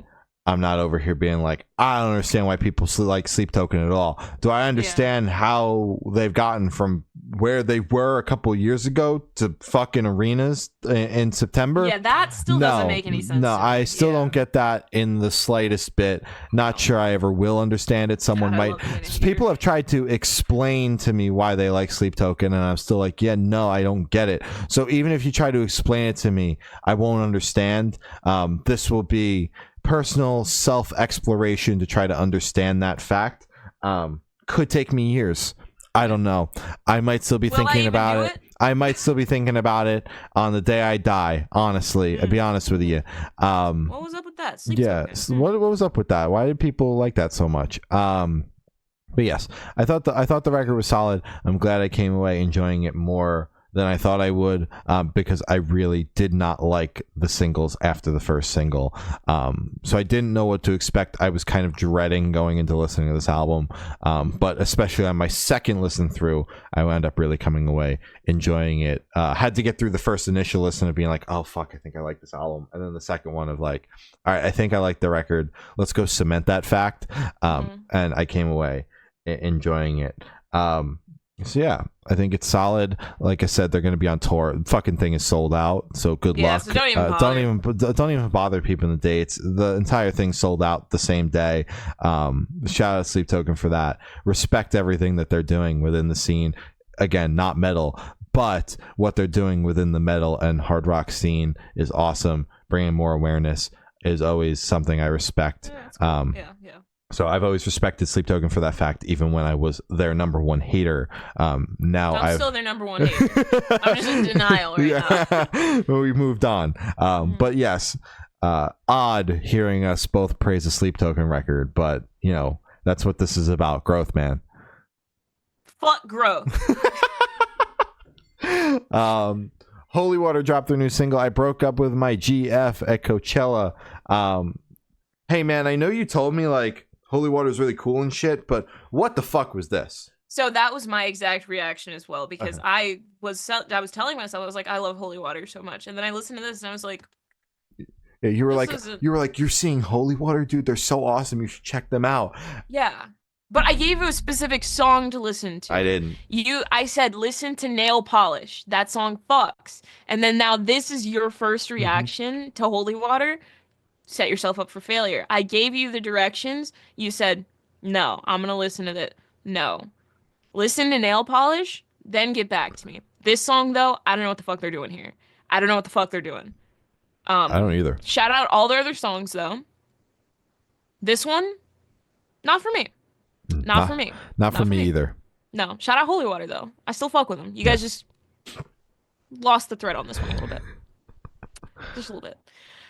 I'm not over here being like, I don't understand why people like Sleep Token at all. Do I understand how they've gotten from where they were a couple years ago to fucking arenas in September? Yeah, that still doesn't make any sense. No, I still don't get that in the slightest bit. Not sure I ever will understand it. Someone might. People have tried to explain to me why they like Sleep Token, and I'm still like, yeah, no, I don't get it. So even if you try to explain it to me, I won't understand. This will be personal self-exploration to try to understand that fact. Could take me years. I don't know. I might still be thinking about it. I might still be thinking about it on the day I die, honestly. I'll be honest with you. What was up with that? What was up with that? Why did people like that so much? But yes, I thought the record was solid. I'm glad I came away enjoying it more than I thought I would, because I really did not like the singles after the first single. So I didn't know what to expect. I was kind of dreading going into listening to this album. But especially on my second listen through, I wound up really coming away enjoying it. Had to get through the first initial listen of being like, oh fuck, I think I like this album. And then the second one of like, all right, I think I like the record. Let's go cement that fact. And I came away enjoying it. So yeah, I think it's solid. Like I said, they're going to be on tour. The fucking thing is sold out, so good luck. So don't even bother. Don't even bother peeping the dates. The entire thing sold out the same day. Shout out Sleep Token for that. Respect everything that they're doing within the scene. Again, not metal, but what they're doing within the metal and hard rock scene is awesome. Bringing more awareness. is always something I respect. Yeah, that's cool. Yeah. So I've always respected Sleep Token for that fact, even when I was their number one hater. Now I'm still their number one hater. I'm just in denial right now. Well, we moved on. But yes, odd hearing us both praise a Sleep Token record, but you know that's what this is about. Growth, man. Fuck growth. Holy Water dropped their new single. I broke up with my GF at Coachella. Hey man, I know you told me like Holy Water is really cool and shit, but what the fuck was this? So that was my exact reaction as well, because I was telling myself, I was like, I love Holy Water so much, and then I listened to this and I was like, yeah, you were like, you're seeing Holy Water, dude. They're so awesome. You should check them out. Yeah, but I gave you a specific song to listen to. I didn't. I said listen to Nail Polish. That song fucks. And then now this is your first reaction to Holy Water. Set yourself up for failure. I gave you the directions. You said, no, I'm going to listen to it. No. Listen to Nail Polish, then get back to me. This song, though, I don't know what the fuck they're doing here. I don't know what the fuck they're doing. I don't either. Shout out all their other songs, though. This one, not for me. Not for me. Not for me either. No. Shout out Holy Water, though. I still fuck with them. You guys just lost the thread on this one a little bit. Just a little bit.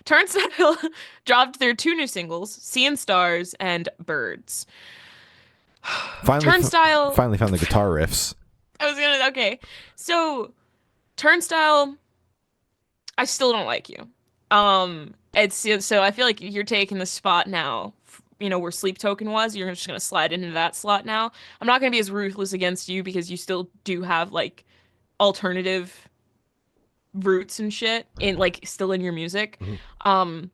Turnstile dropped their 2 new singles, Seeing Stars and Birds. Turnstile finally found the guitar riffs. Okay. So Turnstile, I still don't like you. So I feel like you're taking the spot now, you know, where Sleep Token was. You're just gonna slide into that slot now. I'm not gonna be as ruthless against you because you still do have like alternative roots and shit in like still in your music. And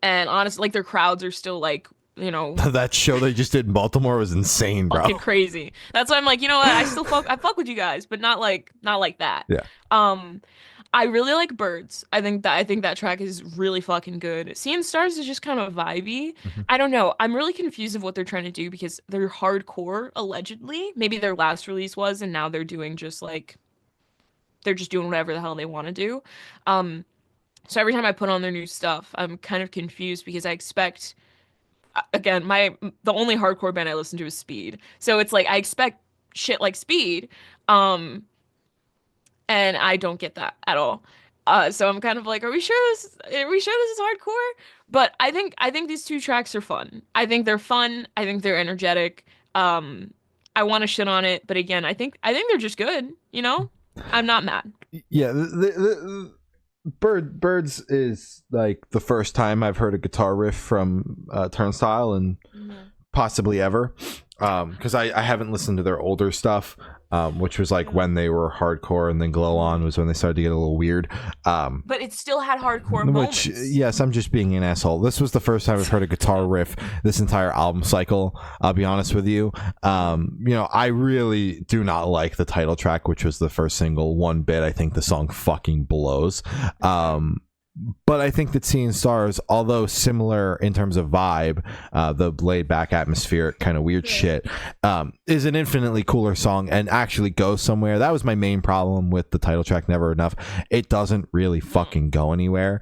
honestly, like their crowds are still like, you know, that show they just did in Baltimore was insane, bro. Fucking crazy. That's why I'm like, you know what, I fuck with you guys, but not like that. Yeah. I really like Birds. I think that track is really fucking good. Seeing Stars is just kind of vibey. I don't know. I'm really confused of what they're trying to do because they're hardcore allegedly. Maybe their last release was, and now they're doing just like they're just doing whatever the hell they want to do. So every time I put on their new stuff, I'm kind of confused because I expect, again, the only hardcore band I listen to is Speed. So it's like I expect shit like Speed, and I don't get that at all. So I'm kind of like, are we sure this is hardcore? But I think these 2 tracks are fun. I think they're fun. I think they're energetic. I want to shit on it, but again, I think they're just good, you know? I'm not mad. Yeah, the Birds is like the first time I've heard a guitar riff from Turnstile and possibly ever, because I haven't listened to their older stuff, which was like when they were hardcore, and then Glow On was when they started to get a little weird. But it still had hardcore moments. Yes, I'm just being an asshole. This was the first time I've heard a guitar riff this entire album cycle. I'll be honest with you. You know, I really do not like the title track, which was the first single, one bit. I think the song fucking blows. But I think that Seeing Stars, although similar in terms of vibe, the laid back atmospheric kind of weird shit, is an infinitely cooler song and actually goes somewhere. That was my main problem with the title track, Never Enough. It doesn't really fucking go anywhere,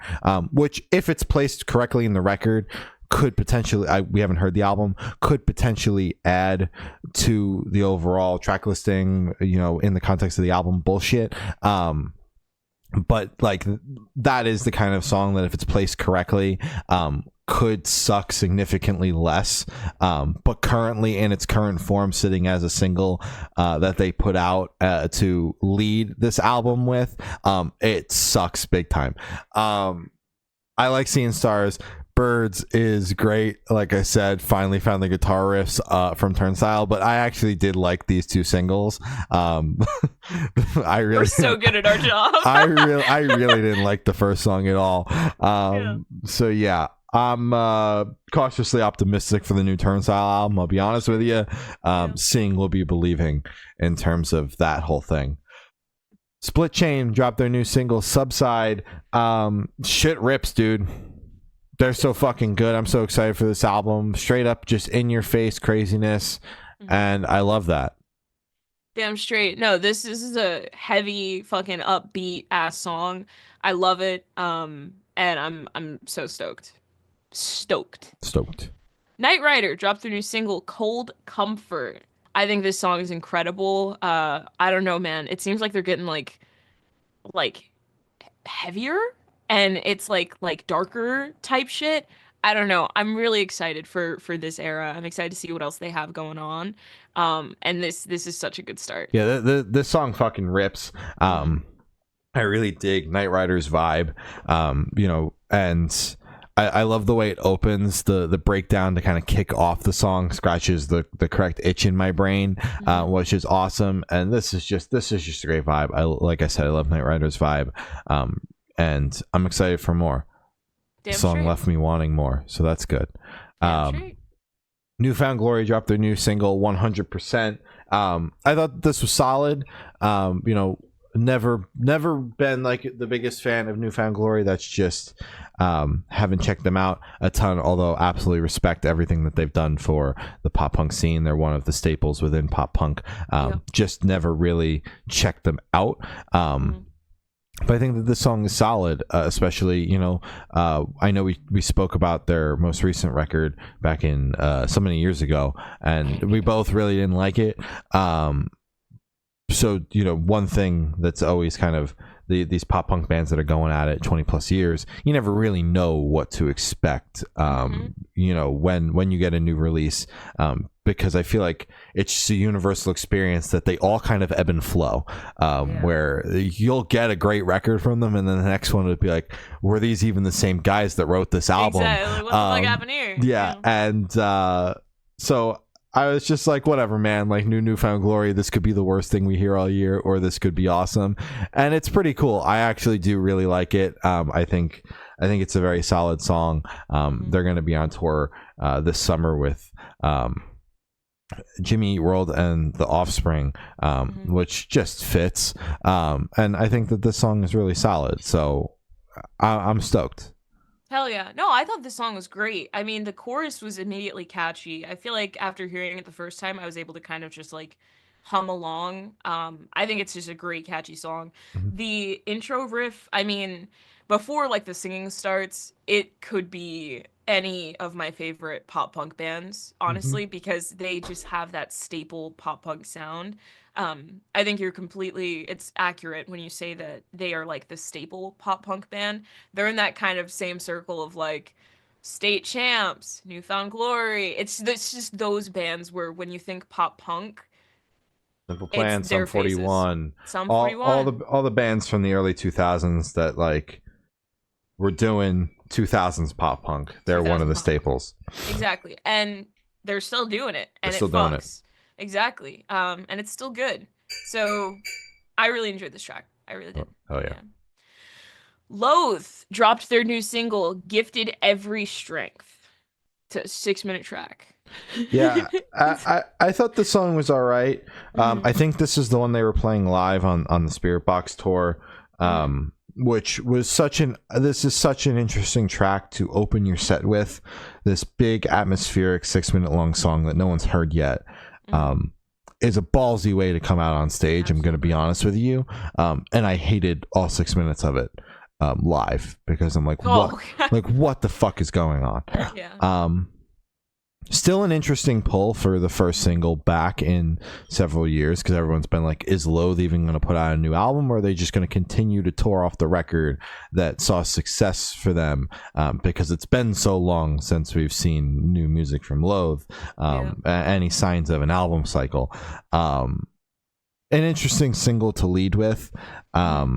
which if it's placed correctly in the record could potentially, we haven't heard the album, could potentially add to the overall track listing, you know, in the context of the album bullshit. But like that is the kind of song that if it's placed correctly could suck significantly less, but currently in its current form, sitting as a single that they put out to lead this album with, it sucks big time. I like Seeing Stars. Birds is great. Like I said, finally found the guitar riffs from Turnstile, but I actually did like these 2 singles. We're so good at our job. I really didn't like the first song at all. So yeah, I'm cautiously optimistic for the new Turnstile album. I'll be honest with you. Seeing will be believing in terms of that whole thing. Split Chain dropped their new single Subside. Shit rips, dude. They're so fucking good. I'm so excited for this album. Straight up just in your face craziness, and I love that. Damn straight. No, this is a heavy fucking upbeat ass song. I love it. And I'm so stoked. Stoked. Stoked. Knight Rider dropped their new single, Cold Comfort. I think this song is incredible. I don't know, man. It seems like they're getting like heavier and it's like darker type shit. I don't know. I'm really excited for this era. I'm excited to see what else they have going on. And this is such a good start. Yeah, this song fucking rips. I really dig Knight Rider's vibe. And I love the way it opens. The breakdown to kind of kick off the song scratches the correct itch in my brain, which is awesome. And this is just a great vibe. Like I said, I love Knight Rider's vibe. And I'm excited for more. The song left me wanting more, so that's good. Newfound Glory dropped their new single 100%. I thought this was solid. Never been like the biggest fan of Newfound Glory. That's just haven't checked them out a ton, although absolutely respect everything that they've done for the pop punk scene. They're one of the staples within pop punk. Just never really checked them out. But I think that this song is solid, especially, I know we spoke about their most recent record back in so many years ago, and we both really didn't like it. So, one thing that's always kind of these pop punk bands that are going at it 20 plus years, you never really know what to expect, when you get a new release, because I feel like it's just a universal experience that they all kind of ebb and flow, where you'll get a great record from them and then the next one would be like, were these even the same guys that wrote this album? Exactly. What the fuck happened here? Yeah. And so I was just like, whatever, man, like Newfound Glory, this could be the worst thing we hear all year, or this could be awesome. And it's pretty cool. I actually do really like it. I think it's a very solid song. They're going to be on tour this summer with Jimmy Eat World and The Offspring, which just fits. And I think that this song is really solid. So I'm stoked. Hell yeah. No, I thought the song was great. I mean, the chorus was immediately catchy. I feel like after hearing it the first time, I was able to kind of just like hum along. I think it's just a great catchy song. The intro riff, I mean, before like the singing starts, it could be any of my favorite pop punk bands, honestly, because they just have that staple pop punk sound. I think it's accurate when you say that they are like the staple pop punk band. They're in that kind of same circle of like State Champs, Newfound Glory. It's just those bands where when you think pop punk, Simple Plan, Sum 41, all the bands from the early 2000s that like were doing 2000s pop punk. They're one of the staples. Exactly, and they're still doing it, and they're still doing it. Exactly. And it's still good. So I really enjoyed this track. I really did. Oh yeah. Loathe dropped their new single, Gifted Every Strength. It's a 6-minute track. Yeah. I thought the song was all right. I think this is the one they were playing live on the Spirit Box tour, which was such an interesting track to open your set with. This big atmospheric 6-minute long song that no one's heard yet. Is a ballsy way to come out on stage. Absolutely. I'm going to be honest with you. And I hated all 6 minutes of it live because I'm like, what the fuck is going on? Yeah. Still an interesting pull for the first single back in several years, because everyone's been like, is Loathe even going to put out a new album, or are they just going to continue to tour off the record that saw success for them? Because it's been so long since we've seen new music from Loathe, any signs of an album cycle. An interesting single to lead with. I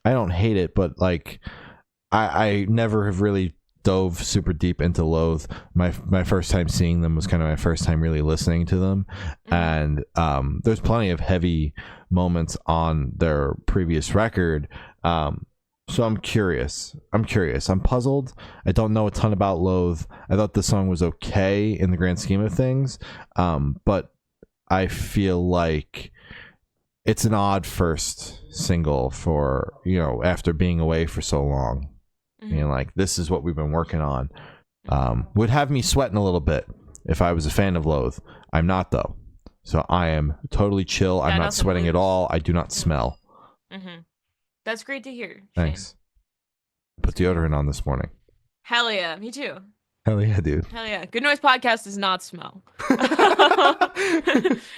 don't hate it, but like I never have really dove super deep into Loathe. My first time seeing them was kind of my first time really listening to them, and there's plenty of heavy moments on their previous record, so I'm curious. I'm puzzled. I don't know a ton about Loathe. I thought the song was okay in the grand scheme of things, but I feel like it's an odd first single for, after being away for so long. Like, this is what we've been working on. Would have me sweating a little bit if I was a fan of Loathe. I'm not, though. So I am totally chill. I'm not sweating at all. I do not smell. That's great to hear. Thanks. Put deodorant on this morning. Hell yeah, me too. Hell yeah, dude. Hell yeah. Good Noise Podcast does not smell.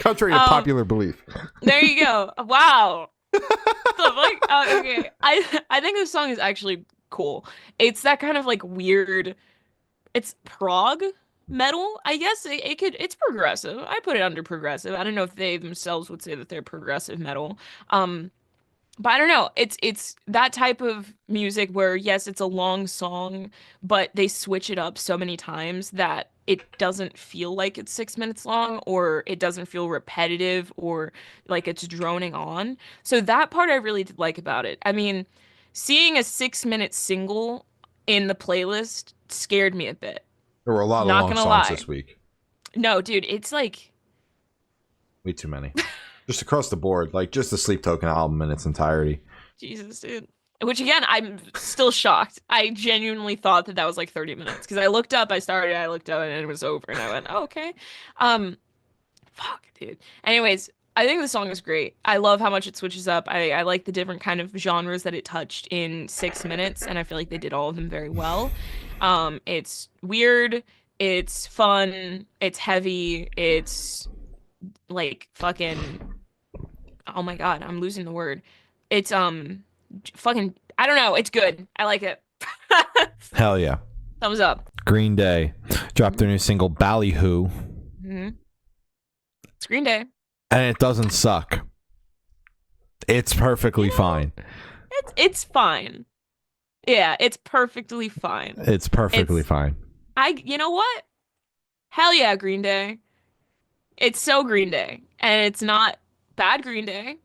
Contrary to popular belief. There you go. Wow. Okay. I think this song is actually cool. It's that kind of like weird. It's prog metal, I guess. It's progressive. I put it under progressive. I don't know if they themselves would say that they're progressive metal. But I don't know. It's that type of music where yes, it's a long song, but they switch it up so many times that it doesn't feel like it's 6 minutes long, or it doesn't feel repetitive, or like it's droning on. So that part I really did like about it. I mean, seeing a 6 minute single in the playlist scared me a bit. There were a lot of Not long gonna songs lie. this week. No, dude, it's like way too many. Just across the board, like just the Sleep Token album in its entirety. Jesus, dude. Which again, I'm still shocked. I genuinely thought that was like 30 minutes because I looked up, I looked up, and it was over, and I went, oh, okay. Fuck, dude. Anyways, I think the song is great. I love how much it switches up. I like the different kind of genres that it touched in 6 minutes, and I feel like they did all of them very well. It's weird, it's fun, it's heavy, it's like fucking. Oh my God, I'm losing the word. It's fucking, I don't know, it's good. I like it. Hell yeah. Thumbs up. Green Day dropped their new single Ballyhoo. Mm-hmm. It's Green Day. And it doesn't suck. It's perfectly fine. It's fine. Yeah, it's perfectly fine. It's perfectly fine. You know what? Hell yeah, Green Day. It's so Green Day. And it's not bad Green Day.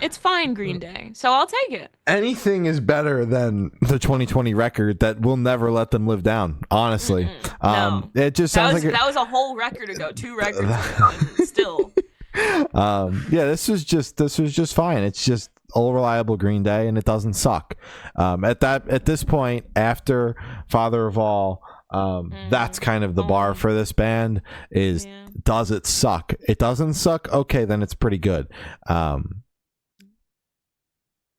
It's fine Green Day. So I'll take it. Anything is better than the 2020 record that will never let them live down, honestly. No. It just sounds that was a whole record ago, 2 records ago, and still. Yeah, this was just fine. It's just all reliable Green Day, and it doesn't suck. At this point, after Father of All, that's kind of the bar for this band is, does it suck? It doesn't suck. Okay, then it's pretty good.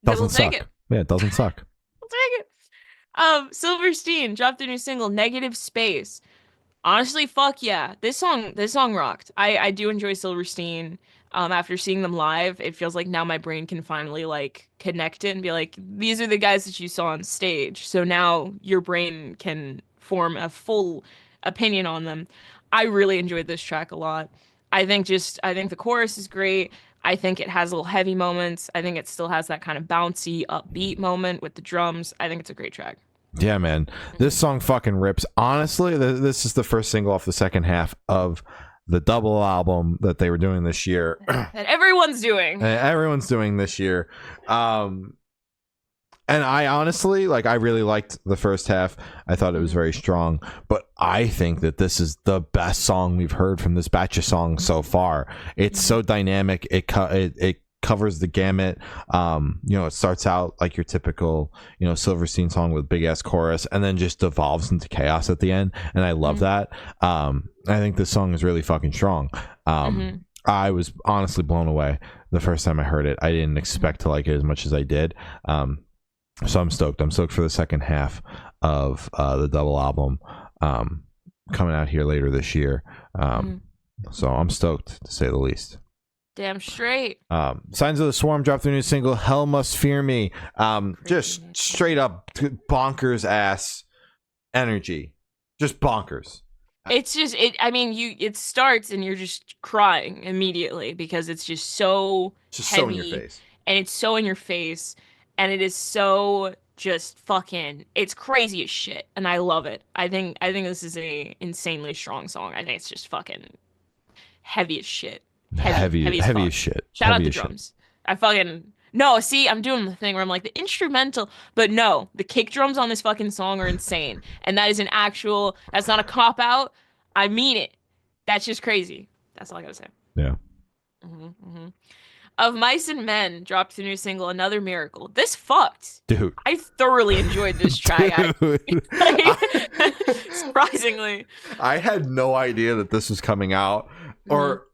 Doesn't suck. Yeah, it doesn't suck. We'll take it. Silverstein dropped a new single, Negative Space. Honestly, fuck yeah. This song rocked. I do enjoy Silverstein. After seeing them live, it feels like now my brain can finally like connect it and be like, these are the guys that you saw on stage. So now your brain can form a full opinion on them. I really enjoyed this track a lot. I think the chorus is great. I think it has little heavy moments. I think it still has that kind of bouncy, upbeat moment with the drums. I think it's a great track. Yeah, man. This song fucking rips. Honestly, this is the first single off the second half of the double album that they were doing this year. That everyone's doing. Everyone's doing this year. And I honestly, I really liked the first half. I thought it was very strong. But I think that this is the best song we've heard from this batch of songs so far. It's so dynamic. It covers the gamut. It starts out like your typical, Silverstein song with big ass chorus, and then just devolves into chaos at the end. And I love that. I think this song is really fucking strong. I was honestly blown away the first time I heard it. I didn't expect to like it as much as I did. So I'm stoked. I'm stoked for the second half of the double album coming out here later this year. So I'm stoked, to say the least. Damn straight. Signs of the Swarm dropped their new single, Hell Must Fear Me. Just straight up bonkers ass energy. Just bonkers. It's just it starts and you're just crying immediately because it's just so just heavy, so in your face. And it's so in your face, and it is so just fucking, it's crazy as shit, and I love it. I think this is a insanely strong song. I think it's just fucking heavy as shit. Heavy as shit. Shout out the drums. No, see, I'm doing the thing where I'm like, the instrumental, but no, the kick drums on this fucking song are insane. And that is that's not a cop out. I mean it. That's just crazy. That's all I gotta say. Yeah. Of Mice and Men dropped the new single, Another Miracle. This fucked. Dude. I thoroughly enjoyed this track. Surprisingly. I had no idea that this was coming out. Or,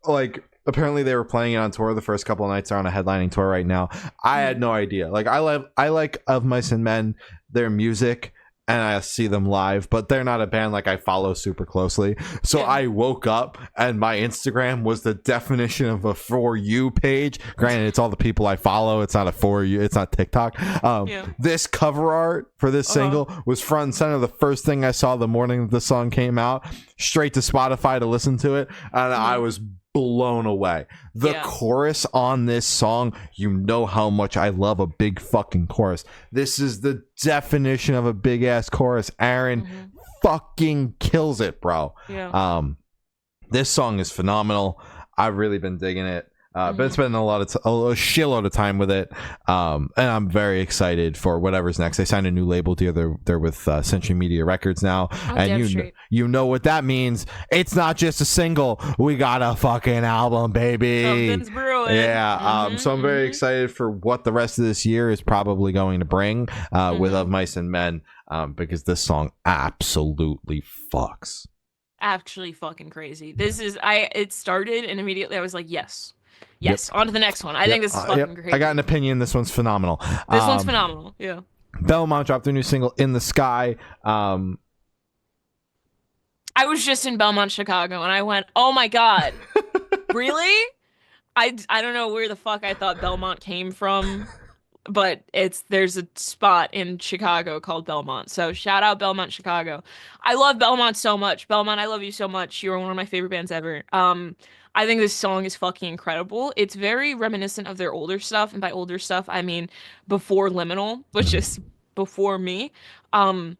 apparently they were playing it on tour the first couple of nights. They're on a headlining tour right now. I had no idea. I like Of Mice and Men, their music, and I see them live, but they're not a band like I follow super closely. So I woke up and my Instagram was the definition of a For You page. Granted, it's all the people I follow. It's not a For You. It's not TikTok. This cover art for this single was front and center. The first thing I saw the morning the song came out, straight to Spotify to listen to it. And I was blown away. The chorus on this song, you know how much I love a big fucking chorus. This is the definition of a big ass chorus. Aaron fucking kills it, bro. This song is phenomenal. I've really been digging it. Been spending a shitload of time with it, and I'm very excited for whatever's next. They signed a new label deal. They're with Century Media Records now, and you know what that means. It's not just a single. We got a fucking album, baby. Something's brewing. Yeah. So I'm very excited for what the rest of this year is probably going to bring with Of Mice and Men, because this song absolutely fucks. Actually, fucking crazy. It started and immediately I was like, yes. On to the next one. I think this is fucking great. I got an opinion. This one's phenomenal. This one's phenomenal. Yeah. Belmont dropped their new single, In the Sky. I was just in Belmont, Chicago, and I went, oh my God. Really? I don't know where the fuck I thought Belmont came from, but there's a spot in Chicago called Belmont. So shout out Belmont, Chicago. I love Belmont so much. Belmont, I love you so much. You are one of my favorite bands ever. I think this song is fucking incredible. It's very reminiscent of their older stuff, and by older stuff, I mean before Liminal, which is before me. And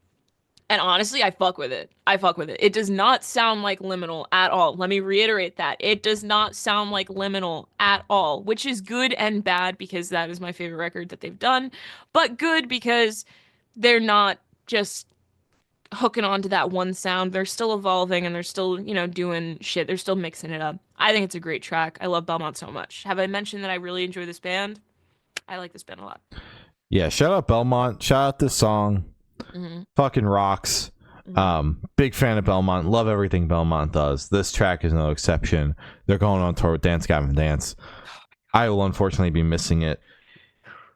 honestly, I fuck with it. It does not sound like Liminal at all. Let me reiterate that. It does not sound like Liminal at all, which is good and bad because that is my favorite record that they've done, but good because they're not just hooking on to that one sound. They're still evolving and they're still, doing shit. They're still mixing it up. I think it's a great track. I love Belmont so much. Have I mentioned that I really enjoy this band? I like this band a lot. Yeah, shout out Belmont. Shout out this song. Fucking rocks. Big fan of Belmont. Love everything Belmont does. This track is no exception. They're going on tour with Dance Gavin Dance. I will unfortunately be missing it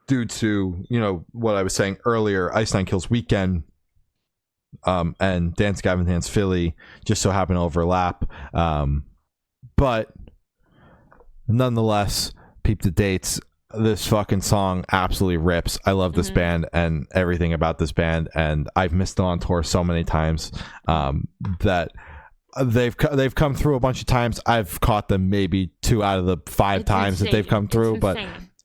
due to, what I was saying earlier, Ice Nine Kills Weekend. And Dance Gavin Dance Philly just so happen to overlap, but nonetheless, peep the dates. This fucking song absolutely rips. I love this band and everything about this band, and I've missed them on tour so many times that they've come through a bunch of times. I've caught them maybe 2 out of the 5 times that they've come through, but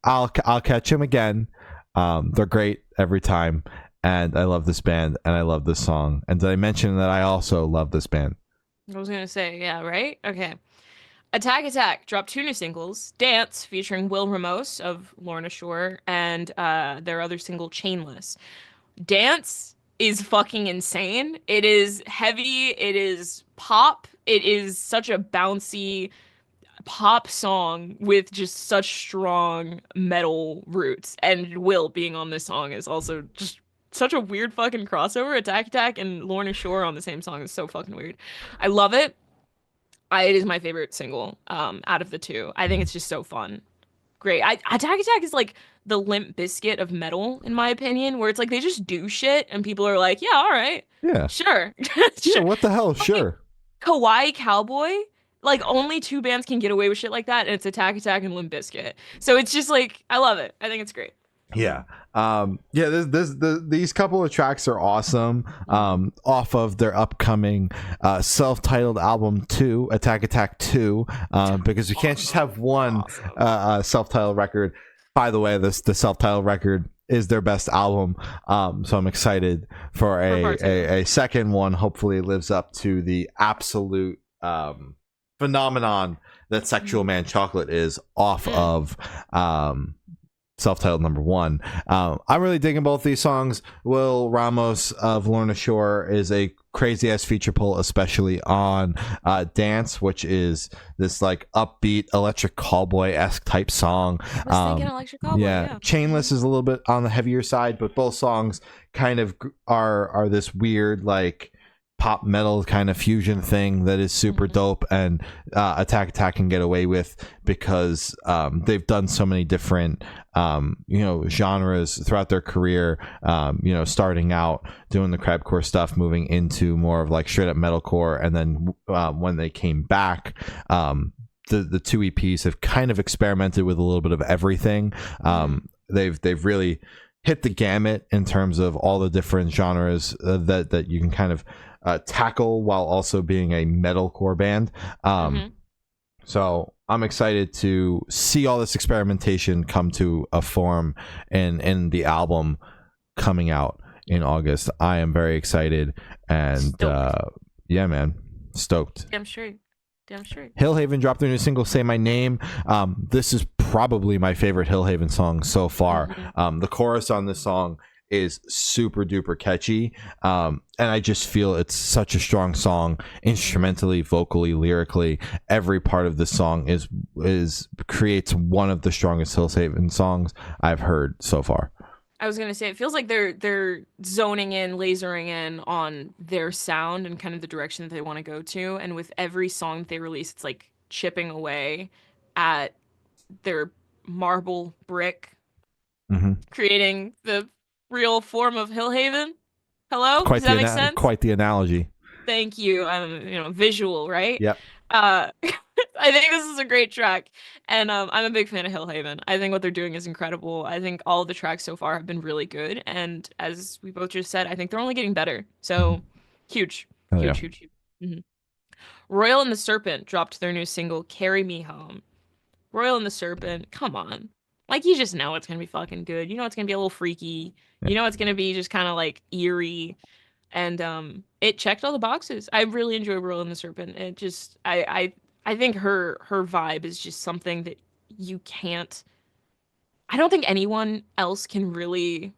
I'll catch them again. They're great every time. And I love this band, and I love this song. And did I mention that I also love this band? I was going to say, yeah, right? Okay. Attack Attack dropped 2 new singles. Dance, featuring Will Ramos of Lorna Shore, and their other single, Chainless. Dance is fucking insane. It is heavy. It is pop. It is such a bouncy pop song with just such strong metal roots. And Will being on this song is also just such a weird fucking crossover. Attack Attack and Lorna Shore on the same song is so fucking weird. I love it. It is my favorite single out of the 2. I think it's just so fun. Great. Attack Attack is like the Limp Bizkit of metal, in my opinion, where it's like they just do shit and people are like, yeah, all right. Yeah. Sure. Yeah, what the hell? Sure. Kawaii Cowboy? Like, only 2 bands can get away with shit like that, and it's Attack Attack and Limp Bizkit. So it's just like, I love it. I think it's great. Yeah. These couple of tracks are awesome. Off of their upcoming self-titled album 2, Attack Attack 2, because you can't just have one self-titled record. By the way, the self-titled record is their best album. So I'm excited for a second one. Hopefully it lives up to the absolute phenomenon that Sexual Man Chocolate is off of self-titled number 1. I'm really digging both these songs. Will Ramos of Lorna Shore is a crazy ass feature pull, especially on Dance, which is this like upbeat electric cowboy-esque type song. I was thinking electric cowboy, yeah. Chainless is a little bit on the heavier side, but both songs kind of are this weird like pop metal kind of fusion thing that is super dope, and Attack can get away with because they've done so many different genres throughout their career, starting out doing the crabcore stuff, moving into more of like straight up metalcore, and then when they came back, the two EPs have kind of experimented with a little bit of everything. They've really hit the gamut in terms of all the different genres that you can kind of tackle while also being a metalcore band. So I'm excited to see all this experimentation come to a form in the album coming out in August. I am very excited, and yeah, man, stoked. Damn straight. Hillhaven dropped their new single, Say My Name. This is probably my favorite Hillhaven song so far. The chorus on this song is super duper catchy, and I just feel it's such a strong song, instrumentally, vocally, lyrically. Every part of the song creates one of the strongest Hillhaven songs I've heard so far. I was gonna say, it feels like they're zoning in, lasering in on their sound and kind of the direction that they want to go to. And with every song that they release, it's like chipping away at their marble brick, creating the real form of Hillhaven. Hello? Does that make sense? Quite the analogy. Thank you. Visual, right? Yep. I think this is a great track, and I'm a big fan of Hillhaven. I think what they're doing is incredible. I think all of the tracks so far have been really good, and as we both just said, I think they're only getting better. So, huge. Royal and the Serpent dropped their new single, Carry Me Home. Royal and the Serpent, come on. Like, you just know it's going to be fucking good. You know it's going to be a little freaky. You know it's going to be just kind of, like, eerie. And it checked all the boxes. I really enjoy Royal and the Serpent. It just, I think her vibe is just something that you can't... I don't think anyone else can really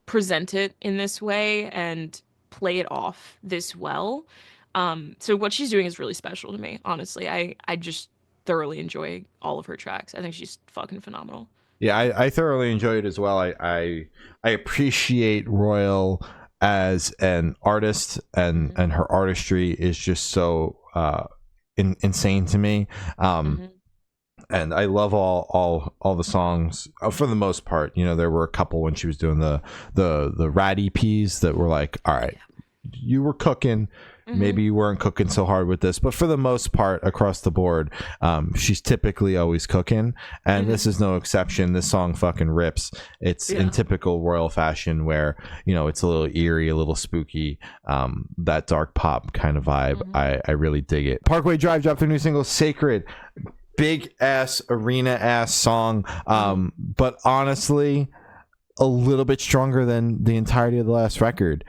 present it in this way and play it off this well. So what she's doing is really special to me, honestly. I just thoroughly enjoy all of her tracks. I think she's fucking phenomenal. Yeah, I thoroughly enjoy it as well. I appreciate Royal as an artist, and her artistry is just so insane to me. And I love all the songs for the most part. There were a couple when she was doing the Rad EPs that were like, all right, you were cooking. Maybe you weren't cooking so hard with this, but for the most part, across the board, she's typically always cooking, and this is no exception. This song fucking rips. It's in typical Royal fashion, where it's a little eerie, a little spooky, that dark pop kind of vibe. I really dig it. Parkway Drive dropped their new single, Sacred. Big ass arena ass song, but honestly, a little bit stronger than the entirety of the last record.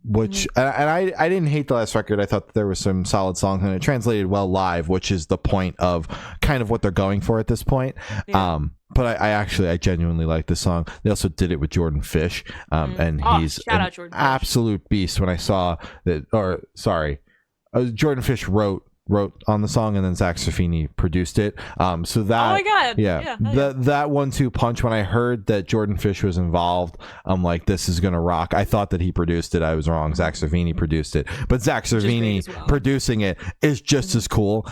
Which and I didn't hate the last record. I thought that there was some solid songs, and it translated well live, which is the point of kind of what they're going for at this point. But I genuinely like this song. They also did it with Jordan Fish, and he's an absolute beast. When I saw that, Jordan Fish wrote on the song, and then Zach Safini produced it. So that, oh my god, that 1-2 punch. When I heard that Jordan Fish was involved, I'm like, this is gonna rock. I thought that he produced it. I was wrong. Zach Safini produced it, but Zach Safini producing it is just as cool.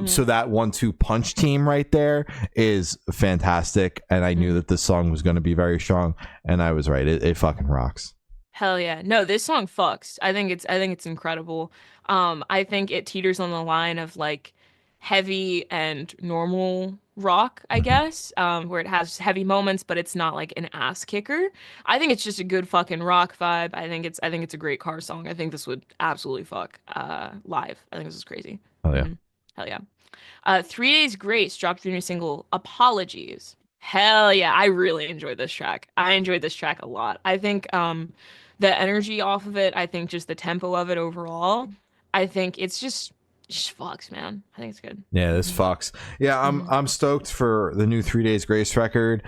So that 1-2 punch team right there is fantastic, and I knew that this song was going to be very strong, and I was right. It fucking rocks. Hell yeah. No, this song fucks. I think it's incredible. I think it teeters on the line of like heavy and normal rock, I guess, where it has heavy moments, but it's not like an ass kicker. I think it's just a good fucking rock vibe. I think it's a great car song. I think this would absolutely fuck live. I think this is crazy. Oh yeah. Hell yeah. 3 Days Grace dropped their new single, Apologies. Hell yeah. I really enjoyed this track. I enjoyed this track a lot. I think the energy off of it, I think just the tempo of it overall, I think it's just fucks, man. I think it's good. Yeah, this fucks. Yeah, I'm stoked for the new 3 Days Grace record.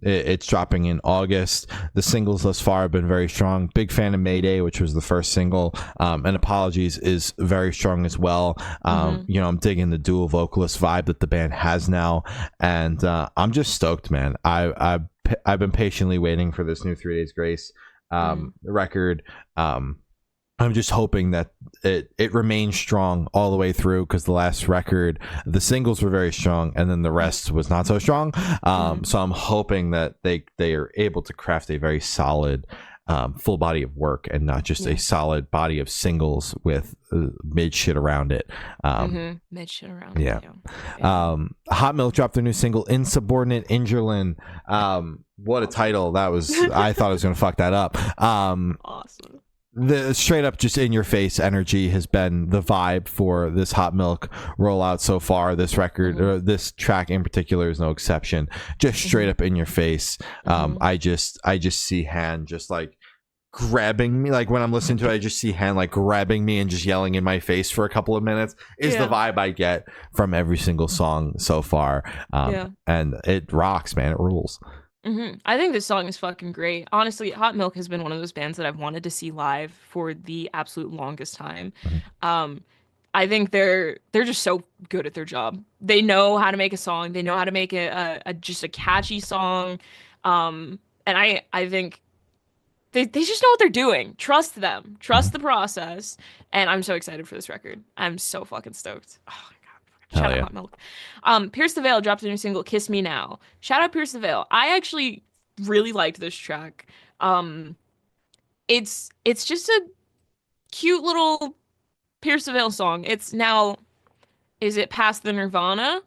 It's dropping in August. The singles thus far have been very strong. Big fan of Mayday, which was the first single, and Apologies is very strong as well. I'm digging the dual vocalist vibe that the band has now, and I'm just stoked, man. I've been patiently waiting for this new 3 Days Grace record. I'm just hoping that it remains strong all the way through, because the last record, the singles were very strong, and then the rest was not so strong. So I'm hoping that they are able to craft a very solid full body of work, and not just a solid body of singles with mid shit around it. Mid shit around it. Hot Milk dropped their new single, Insubordinate Ingerlin. What a title that was. I thought I was gonna fuck that up. Awesome. The straight up just in your face energy has been the vibe for this Hot Milk rollout so far. This record, or this track in particular, is no exception. Just straight up in your face. I just see Han just like grabbing me, like when I'm listening to it, I just see Han like grabbing me and just yelling in my face for a couple of minutes is the vibe I get from every single song so far. And it rocks, man. It rules. I think this song is fucking great. Honestly, Hot Milk has been one of those bands that I've wanted to see live for the absolute longest time. I think they're just so good at their job. They know how to make a song. They know how to make just a catchy song. And I think they just know what they're doing. Trust them. Trust the process. And I'm so excited for this record. I'm so fucking stoked. Oh my God. Shout out Hot Milk. Pierce the Veil dropped a new single, Kiss Me Now. Shout out Pierce the Veil. I actually really liked this track. It's just a cute little Pierce the Veil song. It's now, is it past the Nirvana?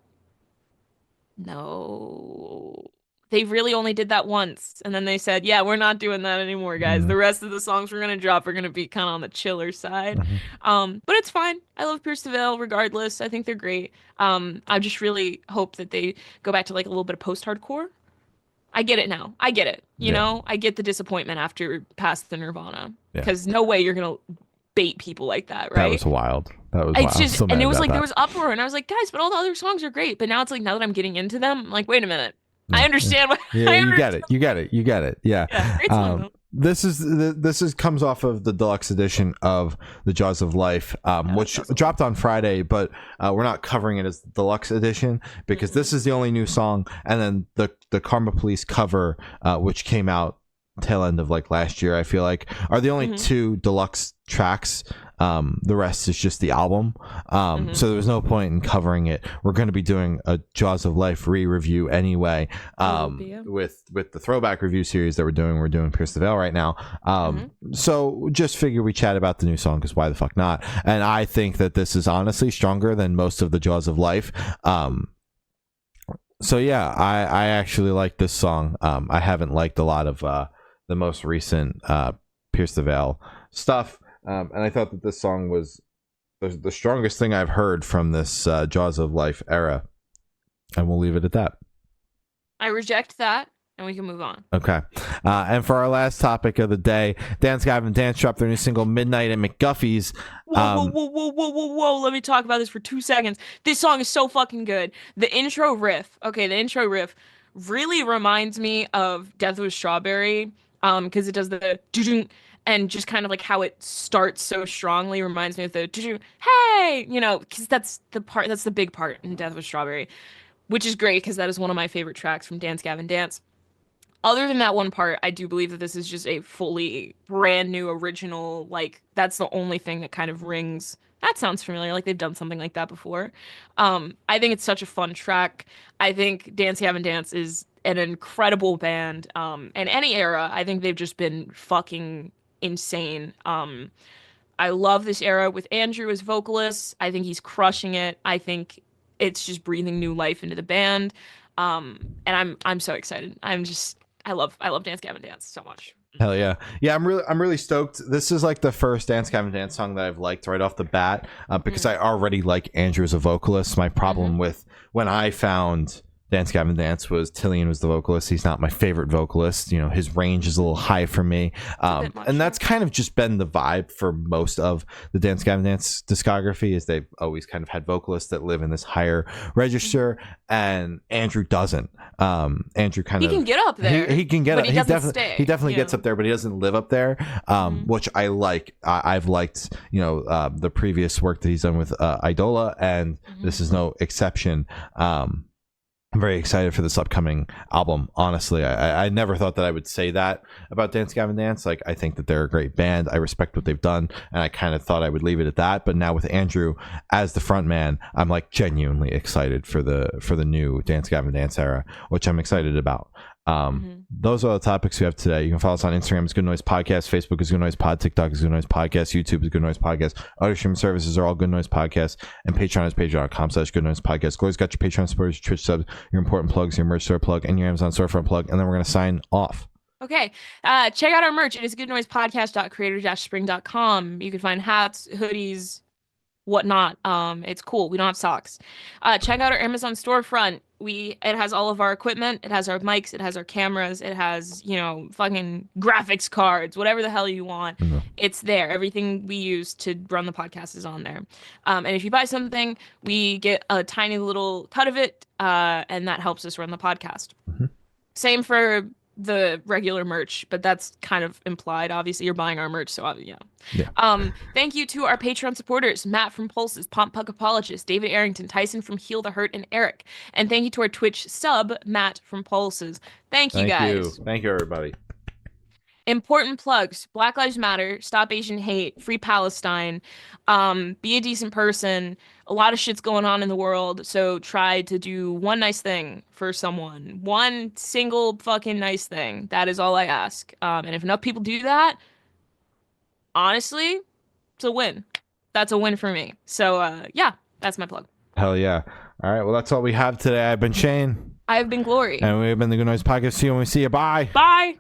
No. They really only did that once. And then they said, yeah, we're not doing that anymore, guys. The rest of the songs we're going to drop are going to be kind of on the chiller side. But it's fine. I love Pierce the Veil regardless. I think they're great. I just really hope that they go back to like a little bit of post-hardcore. I get it now. I get it. You know, I get the disappointment after past the Nirvana. Because no way you're going to bait people like that, right? That was wild. That was wild. It's just, and it was like, there was uproar. And I was like, guys, but all the other songs are great. But now it's like, now that I'm getting into them, I'm like, wait a minute. I understand what. You get it. Yeah. Great song, this comes off of the deluxe edition of the Jaws of Life, which dropped on Friday, but we're not covering it as the deluxe edition because this is the only new song, and then the Karma Police cover, which came out tail end of like last year, I feel like, are the only two deluxe tracks. The rest is just the album. So there was no point in covering it. We're going to be doing a Jaws of Life re-review anyway. With the throwback review series that we're doing Pierce the Veil right now. So just figure we chat about the new song, because why the fuck not? And I think that this is honestly stronger than most of the Jaws of Life. So yeah, I actually like this song. I haven't liked a lot of the most recent Pierce the Veil stuff. And I thought that this song was the strongest thing I've heard from this Jaws of Life era. And we'll leave it at that. I reject that, and we can move on. Okay. And for our last topic of the day, Dance Gavin Dance dropped their new single, Midnight at McGuffey's. Whoa. Let me talk about this for 2 seconds. This song is so fucking good. The intro riff really reminds me of Death with Strawberry, because it does the and just kind of like how it starts so strongly reminds me of the hey, you know, because that's the big part in Death with Strawberry, which is great because that is one of my favorite tracks from Dance Gavin Dance. Other than that one part, I do believe that this is just a fully brand new original, like that's the only thing that kind of rings. That sounds familiar, like they've done something like that before. I think it's such a fun track. I think Dance Gavin Dance is an incredible band. In any era, I think they've just been fucking insane. I love this era with Andrew as vocalist. I think he's crushing it. I think it's just breathing new life into the band. And I'm so excited. I love Dance Gavin Dance so much. Hell yeah. Yeah, I'm really stoked. This is like the first Dance Gavin Dance song that I've liked right off the bat, because I already like Andrew as a vocalist. My problem with when I found Dance Gavin Dance was Tillian was the vocalist. He's not my favorite vocalist. You know, his range is a little high for me. And that's kind of just been the vibe for most of the Dance Gavin Dance discography, is they've always kind of had vocalists that live in this higher register, and Andrew doesn't. Andrew kind of... He can get up there. He can get up. He definitely gets up there, but he doesn't live up there, which I like. I've liked, you know, the previous work that he's done with Idola, and this is no exception. I'm very excited for this upcoming album. Honestly, I never thought that I would say that about Dance Gavin Dance. Like, I think that they're a great band. I respect what they've done, and I kind of thought I would leave it at that. But now with Andrew as the front man, I'm like genuinely excited for the new Dance Gavin Dance era, which I'm excited about. Those are the topics we have today. You can follow us on Instagram. It's Good Noise Podcast. Facebook is Good Noise Pod. TikTok is Good Noise Podcast. YouTube is Good Noise Podcast. Other streaming services are all Good Noise Podcast. And Patreon is patreon.com/Good Noise Podcast. Glory's got your Patreon supporters, your Twitch subs, your important plugs, your merch store plug, and your Amazon storefront plug. And then we're going to sign off. Okay. Check out our merch. It is goodnoisepodcast.creator-spring.com. You can find hats, hoodies, whatnot. It's cool. We don't have socks. Check out our Amazon storefront. It has all of our equipment. It has our mics. It has our cameras. It has, fucking graphics cards, whatever the hell you want. It's there. Everything we use to run the podcast is on there. And if you buy something, we get a tiny little cut of it, and that helps us run the podcast. Same for the regular merch, but that's kind of implied. Obviously, you're buying our merch, so yeah. Thank you to our Patreon supporters: Matt from Pulses, Pomp Puck Apologist, David Arrington, Tyson from Heal the Hurt, and Eric. And thank you to our Twitch sub, Matt from Pulses. Thank you, guys. Thank you, everybody. Important plugs: Black Lives Matter, Stop Asian Hate, Free Palestine, be a decent person. A lot of shit's going on in the world, so try to do one nice thing for someone. One single fucking nice thing. That is all I ask. And if enough people do that, honestly, it's a win. That's a win for me. So, yeah, that's my plug. Hell yeah. All right, well, that's all we have today. I've been Shane. I've been Glory. And we've been the Good Noise Podcast. See you when we see you. Bye. Bye.